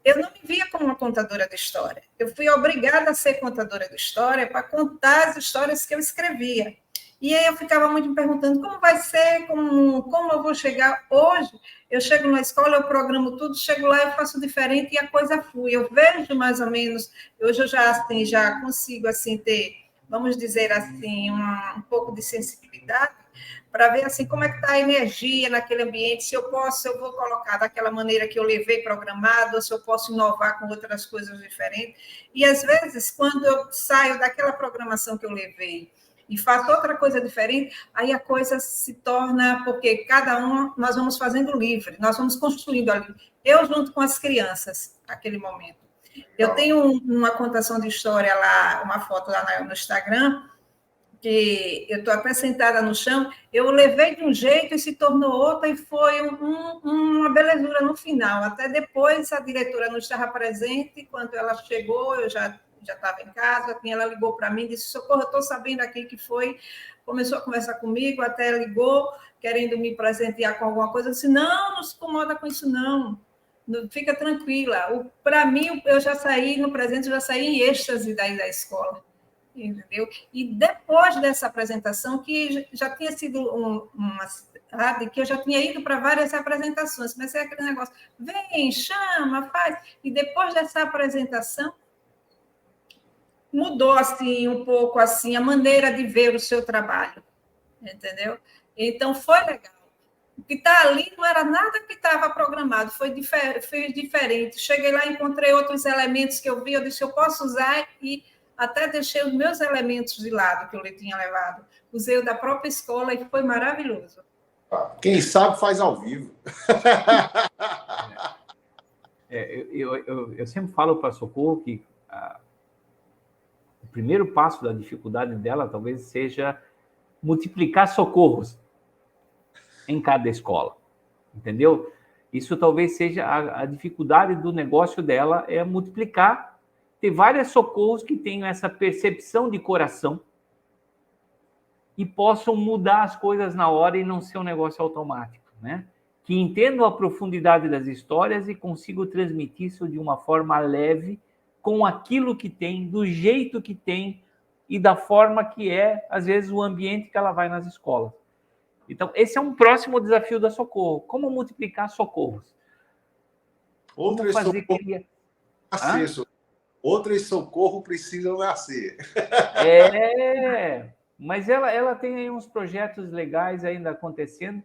Eu não me via como uma contadora de história. Eu fui obrigada a ser contadora de história para contar as histórias que eu escrevia. E aí eu ficava muito me perguntando como vai ser, como eu vou chegar. Hoje, eu chego na escola, eu programo tudo, chego lá, eu faço diferente e a coisa flui. Eu vejo mais ou menos, hoje eu já consigo assim, ter, vamos dizer assim, um pouco de sensibilidade para ver assim como é que está a energia naquele ambiente, se eu vou colocar daquela maneira que eu levei programado, ou se eu posso inovar com outras coisas diferentes. E às vezes, quando eu saio daquela programação que eu levei e faço outra coisa diferente, aí a coisa se torna, porque cada um nós vamos fazendo livre, nós vamos construindo ali. Eu junto com as crianças, naquele momento. Eu tenho uma contação de história lá, uma foto lá no Instagram, que eu estou até sentada no chão, eu levei de um jeito e se tornou outra, e foi uma belezura no final. Até depois a diretora não estava presente, quando ela chegou, eu já estava em casa, ela ligou para mim e disse, Socorro, eu estou sabendo aqui que foi, começou a conversar comigo, até ligou, querendo me presentear com alguma coisa, eu disse, não se incomoda com isso, não. Fica tranquila. Para mim, eu já saí no presente, já saí em êxtase daí da escola. Entendeu? E depois dessa apresentação, que já tinha sido uma cidade que eu já tinha ido para várias apresentações, mas é aquele negócio, vem, chama, faz. E depois dessa apresentação, mudou assim um pouco assim a maneira de ver o seu trabalho, entendeu? Então foi legal. O que está ali não era nada que estava programado, foi diferente. Cheguei lá, encontrei outros elementos que eu vi, eu disse, eu posso usar, e até deixei os meus elementos de lado que eu lhe tinha levado. Usei o da própria escola e foi maravilhoso. Quem sabe faz ao vivo. Eu sempre falo para a Socorro que o primeiro passo da dificuldade dela talvez seja multiplicar socorros em cada escola, entendeu? Isso talvez seja a dificuldade do negócio dela, é multiplicar, ter vários socorros que tenham essa percepção de coração e possam mudar as coisas na hora e não ser um negócio automático, né? Que entendam a profundidade das histórias e consigam transmitir isso de uma forma leve, com aquilo que tem, do jeito que tem e da forma que é, às vezes, o ambiente que ela vai nas escolas. Então, esse é um próximo desafio da Socorro. Como multiplicar socorros? Outras fazer socorro, outras socorro precisam nascer. Mas ela tem aí uns projetos legais ainda acontecendo.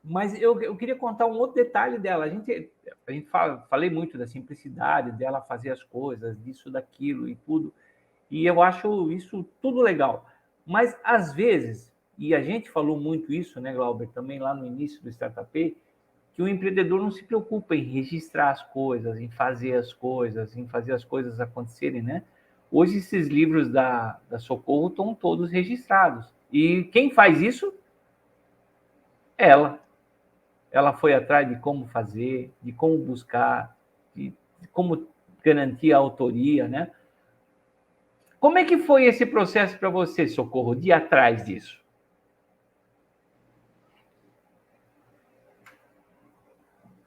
Mas eu queria contar um outro detalhe dela. A gente falei muito da simplicidade dela fazer as coisas, disso, daquilo e tudo. E eu acho isso tudo legal. Mas, às vezes, e a gente falou muito isso, né, Glauber, também lá no início do Startup, que o empreendedor não se preocupa em registrar as coisas, em fazer as coisas acontecerem, né? Hoje, esses livros da Socorro estão todos registrados. E quem faz isso? Ela. Ela foi atrás de como fazer, de como buscar, de como garantir a autoria, né? Como é que foi esse processo para você, Socorro, de ir atrás disso?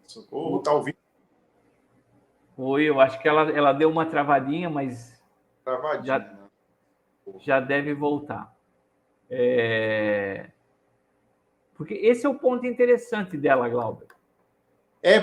Socorro, tá ouvindo? Foi, eu acho que ela deu uma travadinha, mas Travadinha, né? já deve voltar. Porque esse é o ponto interessante dela, Glauber.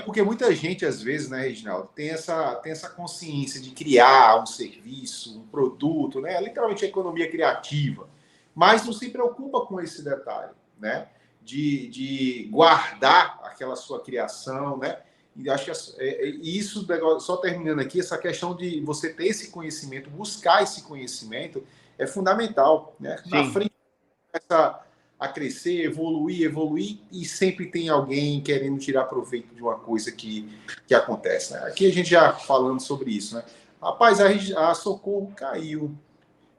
Porque muita gente, às vezes, né, Reginaldo, tem essa consciência de criar um serviço, um produto, né? Literalmente a economia criativa, mas não se preocupa com esse detalhe, né? De guardar aquela sua criação, né? E acho que isso, só terminando aqui, essa questão de você ter esse conhecimento, buscar esse conhecimento, é fundamental, né? Sim. Na frente a crescer, evoluir, e sempre tem alguém querendo tirar proveito de uma coisa que acontece, né? Aqui a gente já falando sobre isso, né? Rapaz, a Socorro caiu.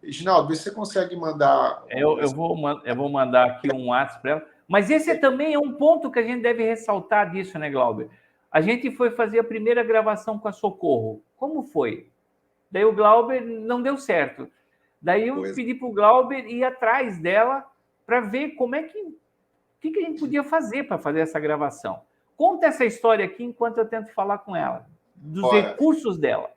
Reginaldo, vê se você consegue mandar... Eu vou mandar aqui um WhatsApp para ela. Mas esse também é um ponto que a gente deve ressaltar disso, né, Glauber? A gente foi fazer a primeira gravação com a Socorro. Como foi? Daí o Glauber não deu certo. Daí eu pedi para o Glauber ir atrás dela para ver como é que a gente podia fazer para fazer essa gravação. Conta essa história aqui enquanto eu tento falar com ela, dos recursos dela.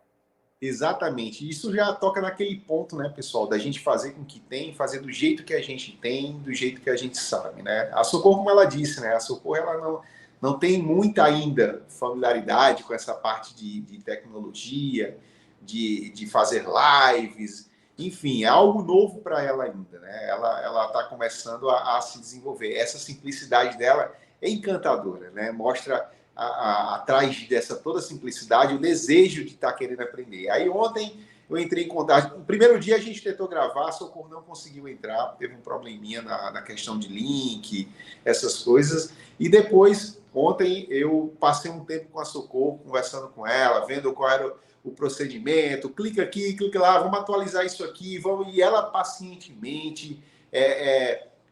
Exatamente. Isso já toca naquele ponto, né, pessoal, da gente fazer com que tem, fazer do jeito que a gente tem, do jeito que a gente sabe, né? A Socorro, como ela disse, né? A Socorro, ela não tem muita ainda familiaridade com essa parte de tecnologia, de fazer lives, enfim, é algo novo para ela ainda, né? Ela está começando a se desenvolver. Essa simplicidade dela é encantadora, né? Mostra atrás dessa toda simplicidade o desejo de estar querendo aprender. Aí ontem eu entrei em contato. No primeiro dia a gente tentou gravar, a Socorro não conseguiu entrar, teve um probleminha na questão de link, essas coisas. E depois, ontem, eu passei um tempo com a Socorro, conversando com ela, vendo qual era o procedimento, clica aqui, clica lá, vamos atualizar isso aqui, e ela pacientemente,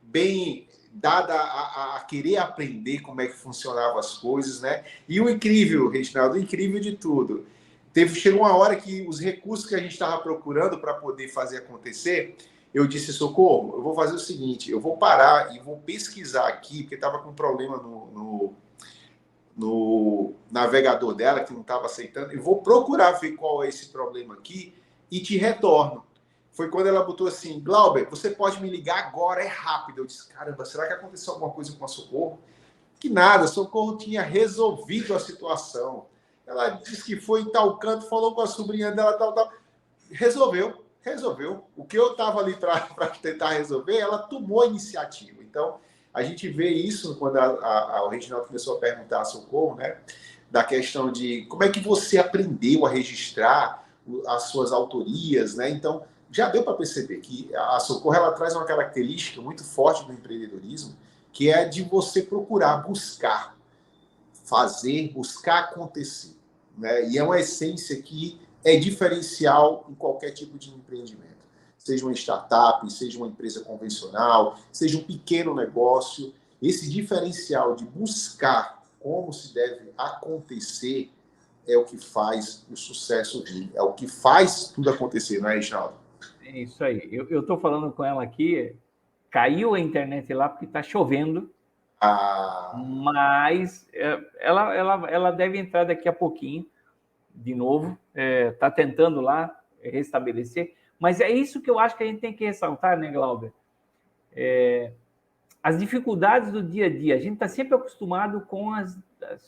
bem dada a querer aprender como é que funcionavam as coisas, né? E o incrível, Reginaldo, o incrível de tudo, chegou uma hora que os recursos que a gente estava procurando para poder fazer acontecer, eu disse, Socorro, eu vou fazer o seguinte, eu vou parar e vou pesquisar aqui, porque estava com um problema no navegador dela, que não estava aceitando, eu vou procurar ver qual é esse problema aqui e te retorno. Foi quando ela botou assim, Glauber, você pode me ligar agora, é rápido. Eu disse, caramba, será que aconteceu alguma coisa com a Socorro? Que nada, a Socorro tinha resolvido a situação. Ela disse que foi em tal canto, falou com a sobrinha dela, tal. Resolveu. O que eu estava ali para tentar resolver, ela tomou a iniciativa. Então, a gente vê isso quando o Reginaldo começou a perguntar a Socorro, né? Da questão de como é que você aprendeu a registrar as suas autorias, né? Então, já deu para perceber que a Socorro ela traz uma característica muito forte do empreendedorismo, que é de você procurar, buscar, fazer, buscar acontecer, né? E é uma essência que é diferencial em qualquer tipo de empreendimento. Seja uma startup, seja uma empresa convencional, seja um pequeno negócio, esse diferencial de buscar como se deve acontecer é o que faz o sucesso vir, é o que faz tudo acontecer, não é, Reginaldo? É isso aí. Eu estou falando com ela aqui, caiu a internet lá porque está chovendo, mas ela deve entrar daqui a pouquinho, de novo, está tentando lá restabelecer, mas é isso que eu acho que a gente tem que ressaltar, né, Glauber? as dificuldades do dia a dia. A gente está sempre acostumado com as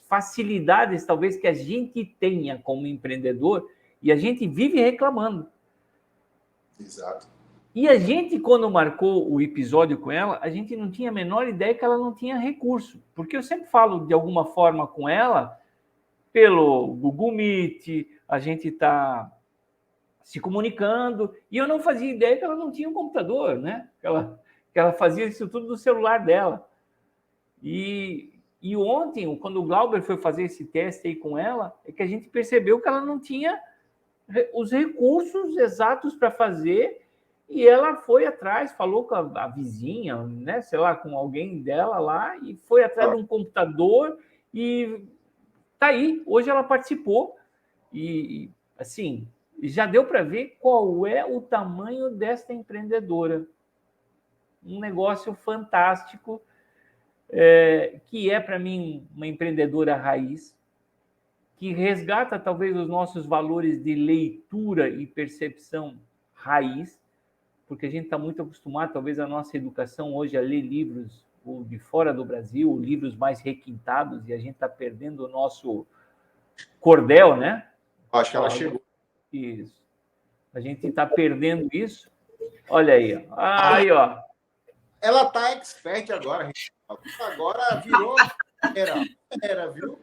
facilidades, talvez, que a gente tenha como empreendedor, e a gente vive reclamando. Exato. E a gente, quando marcou o episódio com ela, a gente não tinha a menor ideia que ela não tinha recurso. Porque eu sempre falo, de alguma forma, com ela, pelo Google Meet, a gente está se comunicando, e eu não fazia ideia que ela não tinha um computador, né? Que ela fazia isso tudo do celular dela. E ontem, quando o Glauber foi fazer esse teste aí com ela, é que a gente percebeu que ela não tinha os recursos exatos para fazer, e ela foi atrás, falou com a vizinha, né, sei lá, com alguém dela lá, e foi atrás de um computador, e tá aí, hoje ela participou, e assim, já deu para ver qual é o tamanho desta empreendedora. Um negócio fantástico, que é, para mim, uma empreendedora raiz, que resgata talvez os nossos valores de leitura e percepção raiz, porque a gente está muito acostumado, talvez, a nossa educação hoje a ler livros de fora do Brasil, livros mais requintados, e a gente está perdendo o nosso cordel, né? Acho que ela chegou. Isso. A gente está perdendo isso. Olha aí. Aí, ó. Ela está expert agora. Agora virou era, viu?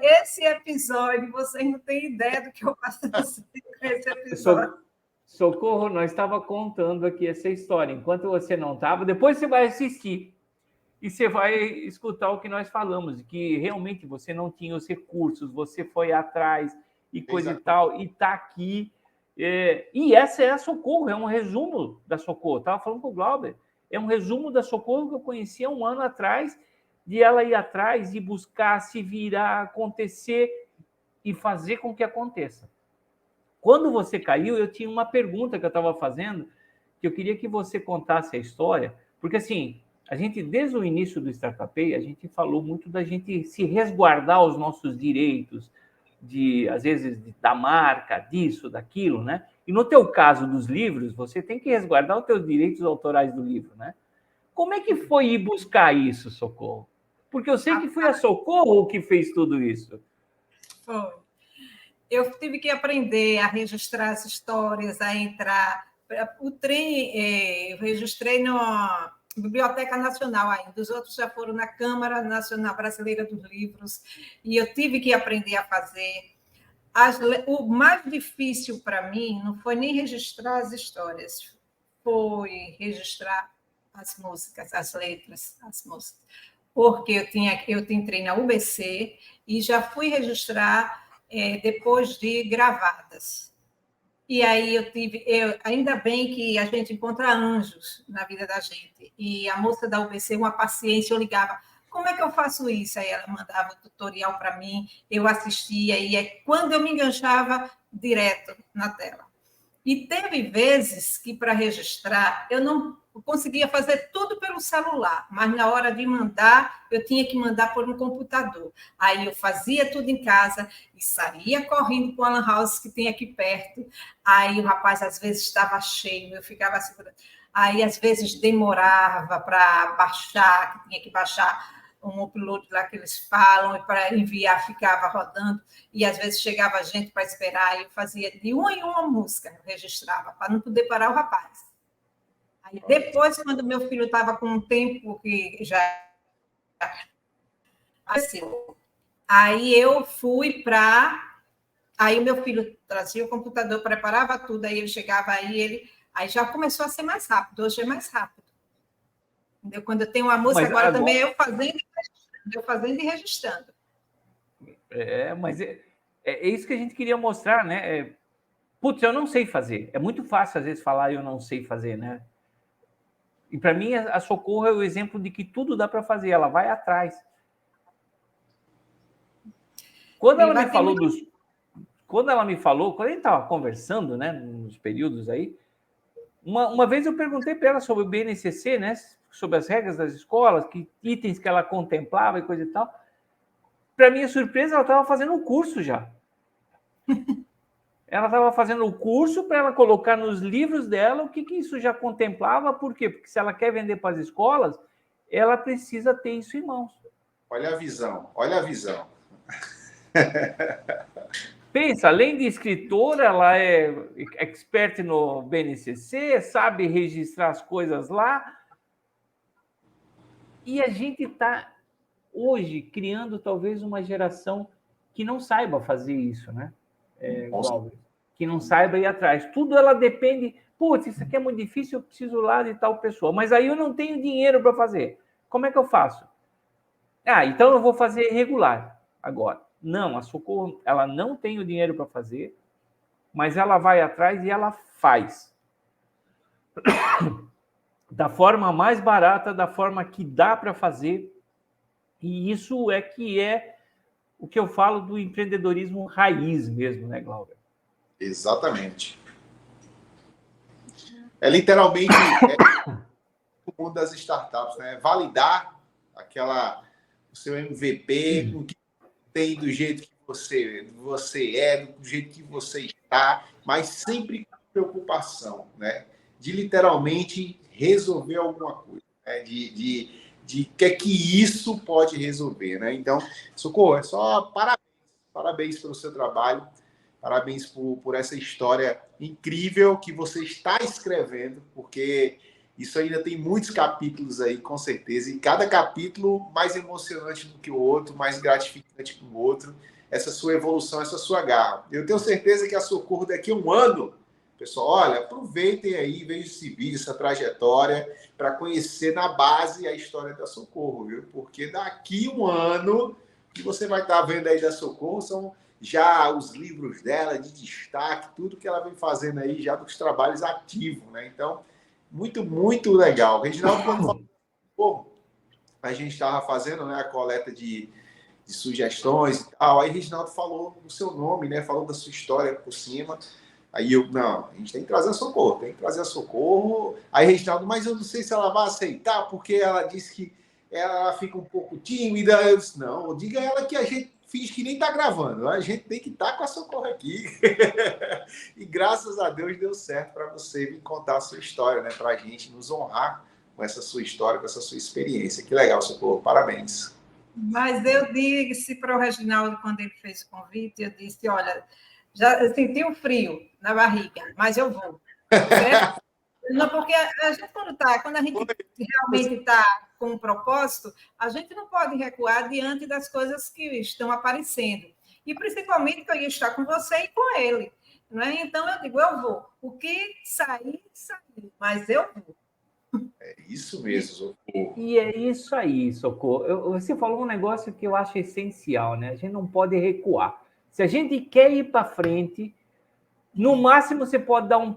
Esse episódio, vocês não têm ideia do que eu faço com esse episódio. Socorro, nós estava contando aqui essa história. Enquanto você não estava, depois você vai assistir e você vai escutar o que nós falamos, que realmente você não tinha os recursos, você foi atrás e coisa e tal, e está aqui. E essa é a Socorro, é um resumo da Socorro. Estava falando com o Glauber, é um resumo da Socorro que eu conhecia 1 ano atrás, de ela ir atrás e buscar, se virar, acontecer e fazer com que aconteça. Quando você caiu, eu tinha uma pergunta que eu estava fazendo, que eu queria que você contasse a história, porque assim, a gente, desde o início do Startup, a gente falou muito da gente se resguardar os nossos direitos, às vezes, da marca, disso, daquilo, né? E no teu caso dos livros, você tem que resguardar os teus direitos autorais do livro, né? Como é que foi ir buscar isso, Socorro? Porque eu sei que foi a Socorro que fez tudo isso. Foi. Eu tive que aprender a registrar as histórias, a entrar. O trem, eu registrei na Biblioteca Nacional ainda, os outros já foram na Câmara Nacional Brasileira dos Livros, e eu tive que aprender a fazer. O mais difícil para mim não foi nem registrar as histórias, foi registrar as músicas, as letras, as músicas. Porque eu entrei na UBC e já fui registrar depois de gravadas. E aí ainda bem que a gente encontra anjos na vida da gente. E a moça da UBC, uma paciência, eu ligava, como é que eu faço isso? Aí ela mandava o tutorial para mim, eu assistia, e quando eu me enganchava, direto na tela. E teve vezes que, para registrar, eu não conseguia fazer tudo pelo celular, mas na hora de mandar, eu tinha que mandar por um computador. Aí eu fazia tudo em casa e saía correndo para o Lan House que tem aqui perto. Aí o rapaz, às vezes, estava cheio, eu ficava segurando. Aí, às vezes, demorava para baixar, que tinha que baixar um upload lá que eles falam, e para enviar ficava rodando, e às vezes chegava gente para esperar, e eu fazia de uma em uma música, eu registrava, para não poder parar o rapaz. Aí depois, quando meu filho estava com um tempo que já... Assim, aí eu fui para... Aí o meu filho trazia o computador, preparava tudo, aí ele chegava, aí já começou a ser mais rápido, hoje é mais rápido. Entendeu? Quando eu tenho uma música, agora também eu fazendo e registrando. Mas é isso que a gente queria mostrar, né? Putz, eu não sei fazer. É muito fácil, às vezes, falar eu não sei fazer, né? E, para mim, a Socorro é o exemplo de que tudo dá para fazer. Ela vai atrás. Quando ela me falou quando a gente estava conversando, né, nos períodos aí, uma vez eu perguntei para ela sobre o BNCC, né, sobre as regras das escolas, que itens que ela contemplava e coisa e tal. Para minha surpresa, ela estava fazendo um curso já. Ela estava fazendo o curso para ela colocar nos livros dela o que isso já contemplava. Por quê? Porque se ela quer vender para as escolas, ela precisa ter isso em mãos. Olha a visão, olha a visão. Pensa, além de escritora, ela é expert no BNCC, sabe registrar as coisas lá. E a gente está, hoje, criando talvez uma geração que não saiba fazer isso, né? Glauber? Que não saiba ir atrás. Tudo ela depende... Putz, isso aqui é muito difícil, eu preciso lá de tal pessoa. Mas aí eu não tenho dinheiro para fazer. Como é que eu faço? Então eu vou fazer regular agora. Não, a Socorro, ela não tem o dinheiro para fazer, mas ela vai atrás e ela faz. Da forma mais barata, da forma que dá para fazer. E isso é que é o que eu falo do empreendedorismo raiz mesmo, né, Glauber? Exatamente. É literalmente o mundo das startups, né? Validar o seu MVP, com o que tem, do jeito que você é, do jeito que você está, mas sempre com preocupação, né? De literalmente resolver alguma coisa, né? De que é que isso pode resolver, né? Então, Socorro, é só parabéns pelo seu trabalho, parabéns por essa história incrível que você está escrevendo, porque isso ainda tem muitos capítulos aí, com certeza, e cada capítulo mais emocionante do que o outro, mais gratificante que o outro, essa sua evolução, essa sua garra. Eu tenho certeza que a Socorro daqui a um ano, pessoal, olha, aproveitem aí, vejam esse vídeo, essa trajetória, para conhecer na base a história da Socorro, viu? Porque daqui a um ano, o que você vai estar vendo aí da Socorro são já os livros dela de destaque, tudo que ela vem fazendo aí já dos trabalhos ativos, né? Então, muito, muito legal. Reginaldo, quando falou, a gente estava fazendo, né, a coleta de sugestões e tal, aí Reginaldo falou o seu nome, né? Falou da sua história por cima. Aí não, a gente tem que trazer a Socorro, tem que trazer a Socorro. Aí Reginaldo, mas eu não sei se ela vai aceitar, porque ela disse que ela fica um pouco tímida. Eu disse, não, diga a ela que a gente finge que nem está gravando, a gente tem que estar com a Socorro aqui. E graças a Deus deu certo para você vir contar a sua história, né? Para a gente nos honrar com essa sua história, com essa sua experiência. Que legal, Socorro, parabéns. Mas eu disse para o Reginaldo, quando ele fez o convite, eu disse, olha, já senti um frio na barriga, mas eu vou. Certo? Não, porque a gente, quando a gente realmente está com um propósito, a gente não pode recuar diante das coisas que estão aparecendo. E principalmente que eu ia estar com você e com ele. Não é? Então eu digo, eu vou. O que sair, sair, mas eu vou. É isso mesmo, Socorro. E é isso aí, Socorro. Você falou um negócio que eu acho essencial, né? A gente não pode recuar. Se a gente quer ir para frente, no máximo você pode dar um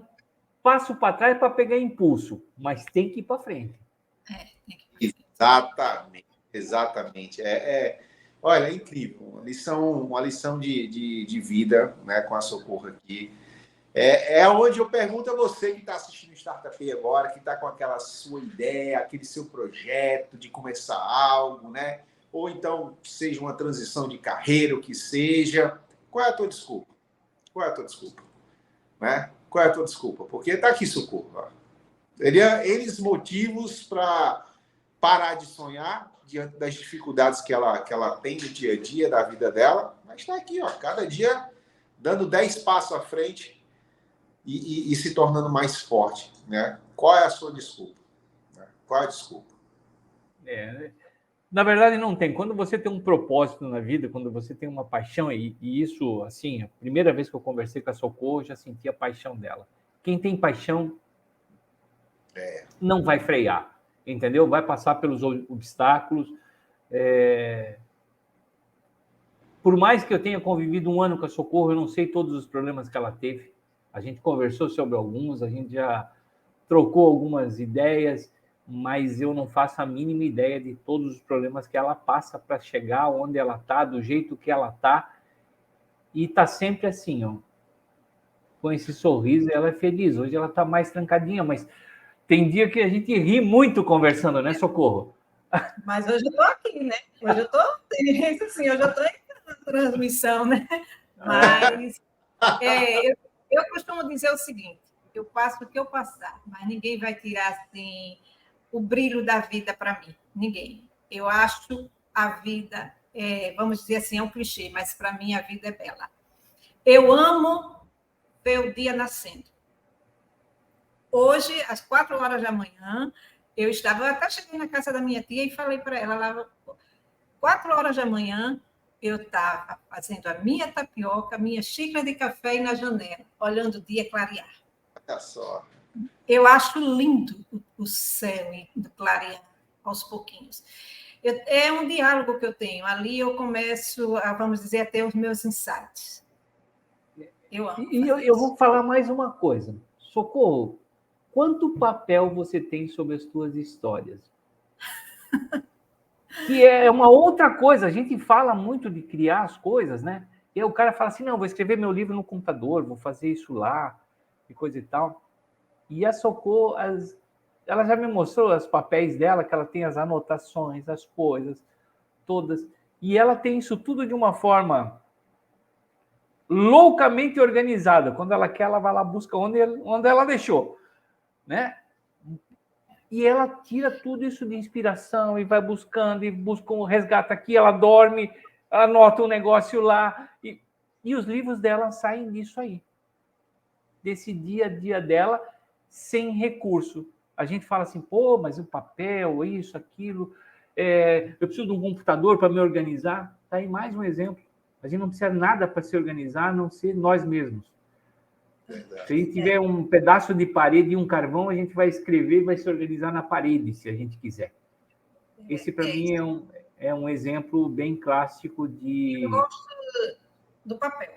passo para trás para pegar impulso, mas tem que ir para frente. Tem que ir Exatamente. Olha, é incrível. Uma lição de vida, né, com a Socorro aqui. É onde eu pergunto a você que está assistindo o Startup agora, que está com aquela sua ideia, aquele seu projeto de começar algo, né? Ou então seja uma transição de carreira, o que seja. Qual é a tua desculpa? Qual é a tua desculpa? Né? Qual é a tua desculpa? Porque está aqui, Socorro. Eles motivos para parar de sonhar diante das dificuldades que ela tem no dia a dia da vida dela, mas está aqui, ó, cada dia dando 10 passos à frente e se tornando mais forte, né? Qual é a sua desculpa? Qual é a desculpa? Na verdade, não tem. Quando você tem um propósito na vida, quando você tem uma paixão, e isso, assim, a primeira vez que eu conversei com a Socorro, eu já senti a paixão dela. Quem tem paixão não vai frear, entendeu? Vai passar pelos obstáculos. Por mais que eu tenha convivido um ano com a Socorro, eu não sei todos os problemas que ela teve. A gente conversou sobre alguns, a gente já trocou algumas ideias, mas eu não faço a mínima ideia de todos os problemas que ela passa para chegar onde ela está, do jeito que ela está. E está sempre assim, ó, com esse sorriso, ela é feliz. Hoje ela está mais trancadinha, mas tem dia que a gente ri muito conversando, né, Socorro? Mas hoje eu estou aqui, né? Hoje eu estou, assim, hoje eu estou em transmissão, né? Mas Eu costumo dizer o seguinte: eu passo o que eu passar, mas ninguém vai tirar assim o brilho da vida para mim. Ninguém. Eu acho a vida, vamos dizer assim, é um clichê, mas para mim a vida é bela. Eu amo ver o dia nascendo. Hoje, às 4 horas da manhã, eu até cheguei na casa da minha tia e falei para ela, lá, 4 horas da manhã, eu estava fazendo a minha tapioca, minha xícara de café e na janela, olhando o dia clarear. Olha só. Eu acho lindo o céu indo clarear aos pouquinhos. É um diálogo que eu tenho. Ali eu começo a, vamos dizer, a ter os meus insights. Eu amo. E eu vou falar mais uma coisa. Socorro, quanto papel você tem sobre as suas histórias? Que é uma outra coisa. A gente fala muito de criar as coisas, né? E aí o cara fala assim, não, vou escrever meu livro no computador, vou fazer isso lá, e coisa e tal. E a Socorro, ela já me mostrou os papéis dela, que ela tem as anotações, as coisas, todas. E ela tem isso tudo de uma forma loucamente organizada. Quando ela quer, ela vai lá, busca onde ela deixou, né? E ela tira tudo isso de inspiração e vai buscando, e busca um resgate aqui, ela dorme, ela anota um negócio lá. E os livros dela saem disso aí. Desse dia a dia dela, sem recurso. A gente fala assim, pô, mas o papel, isso, aquilo, eu preciso de um computador para me organizar. Está aí mais um exemplo. A gente não precisa de nada para se organizar, a não ser nós mesmos. Verdade. Se a gente tiver um pedaço de parede e um carvão, a gente vai escrever e vai se organizar na parede, se a gente quiser. Esse, para mim, é um exemplo bem clássico de... Eu gosto do papel.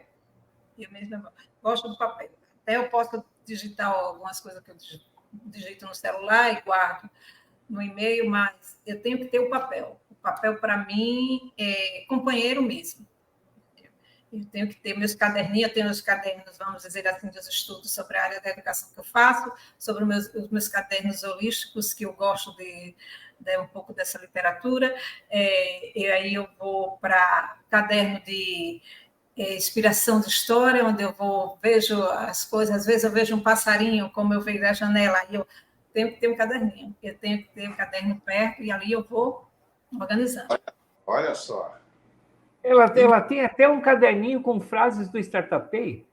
Eu mesma gosto do papel. Até eu posso digitar algumas coisas que eu digito no celular e guardo no e-mail, mas eu tenho que ter o papel. O papel, para mim, é companheiro mesmo. Eu tenho que ter meus caderninhos, eu tenho os cadernos, vamos dizer assim, dos estudos sobre a área da educação que eu faço, sobre os meus cadernos holísticos, que eu gosto de um pouco dessa literatura, e aí eu vou para caderno de inspiração de história, onde eu vejo as coisas, às vezes eu vejo um passarinho, como eu vejo da janela, aí eu tenho que ter um caderninho, eu tenho que ter um caderno perto, e ali eu vou organizando. Olha só. Ela tem até um caderninho com frases do Startupei?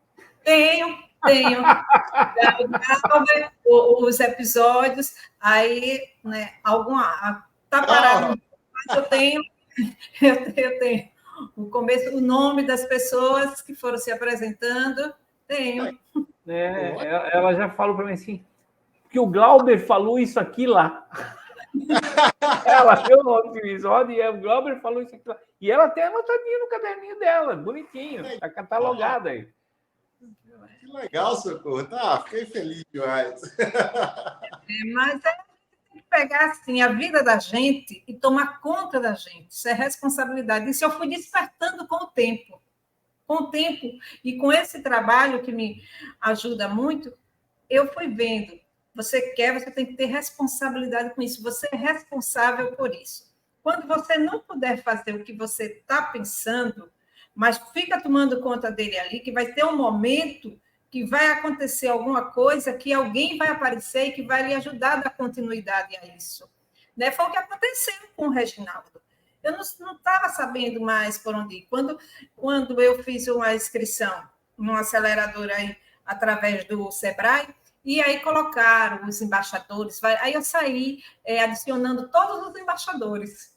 Tenho. Os episódios, aí, né, tá parado, mas eu tenho o começo, o nome das pessoas que foram se apresentando, tenho. Ela já falou para mim assim, que o Glauber falou isso aqui lá. Ela viu no outro episódio e o Glauber falou isso aqui lá. E ela tem anotadinho no caderninho dela, bonitinho, está catalogado aí. Que legal, Socorro. Tá, fiquei feliz demais. Mas a gente tem que pegar assim, a vida da gente e tomar conta da gente. Isso é responsabilidade. Isso eu fui despertando com o tempo. Com o tempo e com esse trabalho que me ajuda muito, eu fui vendo. Você tem que ter responsabilidade com isso. Você é responsável por isso. Quando você não puder fazer o que você está pensando, mas fica tomando conta dele ali, que vai ter um momento que vai acontecer alguma coisa, que alguém vai aparecer e que vai lhe ajudar a dar continuidade a isso. Né? Foi o que aconteceu com o Reginaldo. Eu não estava sabendo mais por onde ir. Quando eu fiz uma inscrição numa aceleradora aí, através do Sebrae, e aí colocaram os embaixadores, aí eu saí adicionando todos os embaixadores,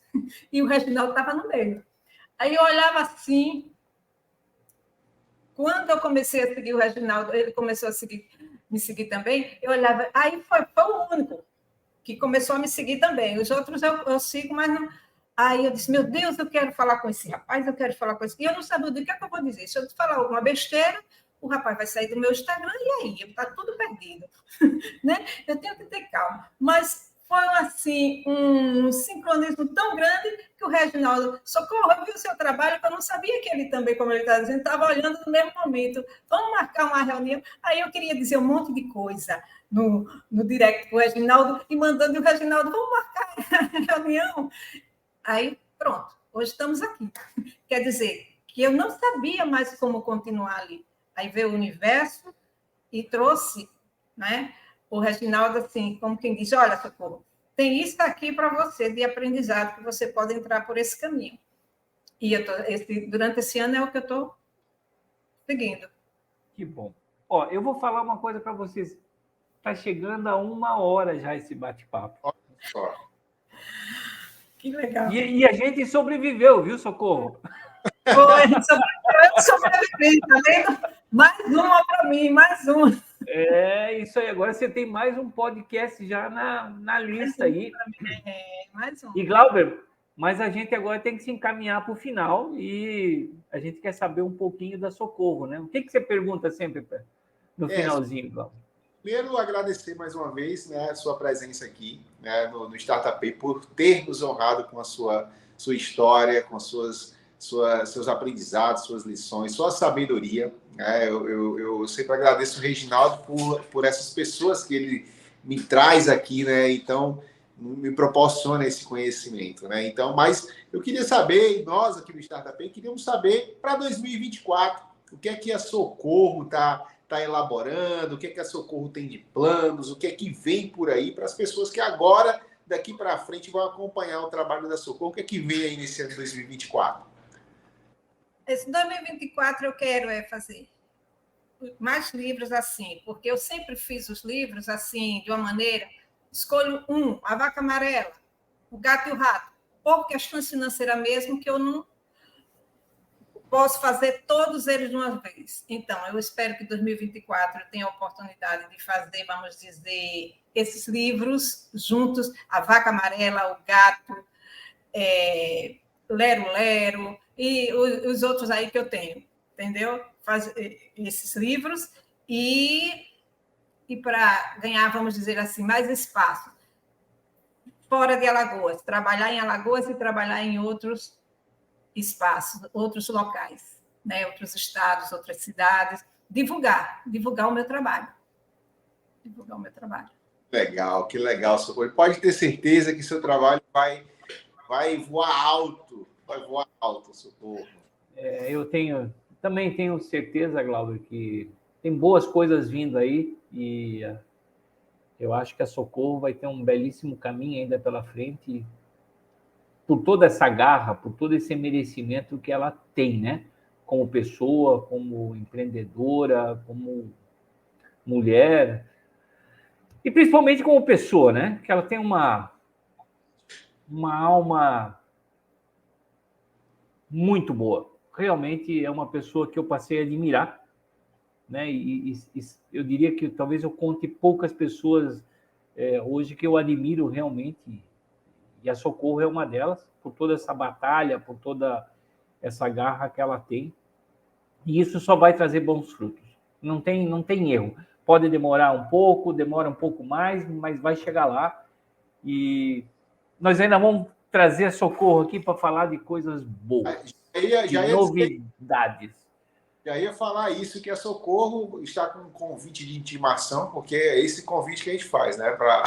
e o Reginaldo estava no meio. Aí eu olhava assim, quando eu comecei a seguir o Reginaldo, ele começou a me seguir também, eu olhava, aí foi o único que começou a me seguir também. Os outros eu sigo, mas não... Aí eu disse, meu Deus, eu quero falar com esse rapaz, eu quero falar com esse... E eu não sabia do que é que eu vou dizer. Se eu falar alguma besteira, o rapaz vai sair do meu Instagram e aí? Está tudo perdido. Né? Eu tenho que ter calma. Mas foi, assim, um sincronismo tão grande que o Reginaldo, Socorro, eu vi o seu trabalho, que eu não sabia que ele também, como ele está dizendo, estava olhando no mesmo momento. Vamos marcar uma reunião. Aí eu queria dizer um monte de coisa no direct para o Reginaldo e mandando o Reginaldo, vamos marcar a reunião. Aí, pronto, hoje estamos aqui. Quer dizer, que eu não sabia mais como continuar ali. Aí veio o universo e trouxe, né, o Reginaldo, assim, como quem diz, olha, Socorro, tem isso aqui para você de aprendizado, que você pode entrar por esse caminho. E durante esse ano é o que eu estou seguindo. Que bom. Ó, eu vou falar uma coisa para vocês. Está chegando a 1 hora já esse bate-papo. Olha só. Que legal. E a gente sobreviveu, viu, Socorro? Foi, sobrevivi, tá vendo? Mais uma para mim, mais uma. É isso aí. Agora você tem mais um podcast já na lista aí. Mais um. E, Glauber, mas a gente agora tem que se encaminhar para o final e a gente quer saber um pouquinho da Socorro, né? O que você pergunta sempre no finalzinho, Glauber? Primeiro, agradecer mais uma vez, né, a sua presença aqui, né, no Startup Pay, por ter nos honrado com a sua história, com seus aprendizados, suas lições, sua sabedoria. Né? Eu sempre agradeço o Reginaldo por essas pessoas que ele me traz aqui, né? Então, me proporciona esse conhecimento. Né? Então, mas eu queria saber, nós aqui no Startup Pay, queríamos saber para 2024, o que é que a Socorro está elaborando, o que é que a Socorro tem de planos, o que é que vem por aí para as pessoas que agora, daqui para frente, vão acompanhar o trabalho da Socorro. O que é que vem aí nesse ano de 2024? Esse 2024 eu quero fazer mais livros assim, porque eu sempre fiz os livros assim, de uma maneira, escolho A Vaca Amarela, O Gato e o Rato, por questões financeiras mesmo, que eu não posso fazer todos eles de uma vez. Então, eu espero que em 2024 eu tenha a oportunidade de fazer, vamos dizer, esses livros juntos, A Vaca Amarela, O Gato, Lero Lero e os outros aí que eu tenho, entendeu? Fazer esses livros e para ganhar, vamos dizer assim, mais espaço fora de Alagoas, trabalhar em Alagoas e trabalhar em outros espaços, outros locais, né? Outros estados, outras cidades, divulgar o meu trabalho. Divulgar o meu trabalho. Legal, que legal, Socorro. Pode ter certeza que seu trabalho vai voar alto, Socorro. Eu também tenho certeza, Glauber, que tem boas coisas vindo aí e eu acho que a Socorro vai ter um belíssimo caminho ainda pela frente, por toda essa garra, por todo esse merecimento que ela tem, né? Como pessoa, como empreendedora, como mulher, e principalmente como pessoa, né? Que ela tem uma alma muito boa. Realmente é uma pessoa que eu passei a admirar, né? E eu diria que talvez eu conte poucas pessoas hoje que eu admiro realmente, e a Socorro é uma delas, por toda essa batalha, por toda essa garra que ela tem. E isso só vai trazer bons frutos. Não tem erro. Pode demorar um pouco, demora um pouco mais, mas vai chegar lá. E nós ainda vamos trazer a Socorro aqui para falar de coisas boas, de novidades. Já ia falar isso, que a Socorro está com um convite de intimação, porque é esse convite que a gente faz, né? Para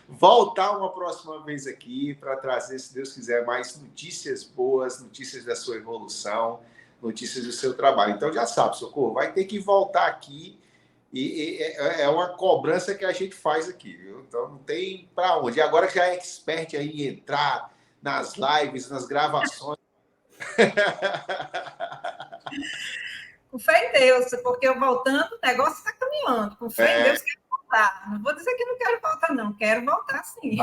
voltar uma próxima vez aqui, para trazer, se Deus quiser, mais notícias boas, notícias da sua evolução, notícias do seu trabalho. Então, já sabe, Socorro, vai ter que voltar aqui e é uma cobrança que a gente faz aqui, viu? Então, não tem para onde. E agora já é expert aí em entrar nas lives, nas gravações. Com fé em Deus, porque eu voltando, o negócio está caminhando. Com fé em Deus, quero voltar. Não vou dizer que não quero voltar, não. Quero voltar, sim.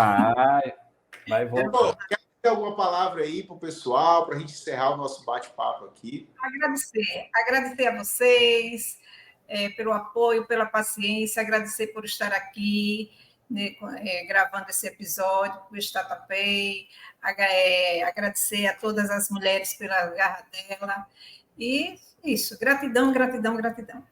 Vai voltar. Quer ter alguma palavra aí para o pessoal, para a gente encerrar o nosso bate-papo aqui? Agradecer a vocês pelo apoio, pela paciência, agradecer por estar aqui, né, gravando esse episódio, por Startup Pay, agradecer a todas as mulheres pela garra dela. E isso, gratidão, gratidão, gratidão.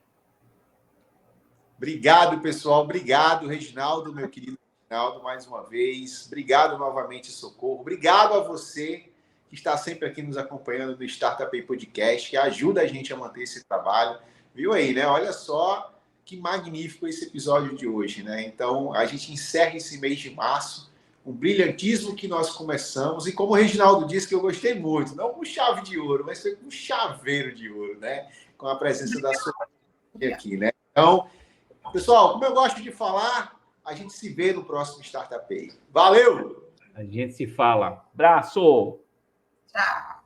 Obrigado, pessoal. Obrigado, Reginaldo, meu querido Reginaldo, mais uma vez. Obrigado novamente, Socorro. Obrigado a você que está sempre aqui nos acompanhando no Startup Pay Podcast, que ajuda a gente a manter esse trabalho. Viu aí, né? Olha só que magnífico esse episódio de hoje, né? Então, a gente encerra esse mês de março, um brilhantismo que nós começamos, e como o Reginaldo disse, que eu gostei muito, não com chave de ouro, mas foi com chaveiro de ouro, né? Com a presença da Socorro. aqui, né? Então, pessoal, como eu gosto de falar, a gente se vê no próximo Startup Day. Valeu! A gente se fala. Abraço! Tchau!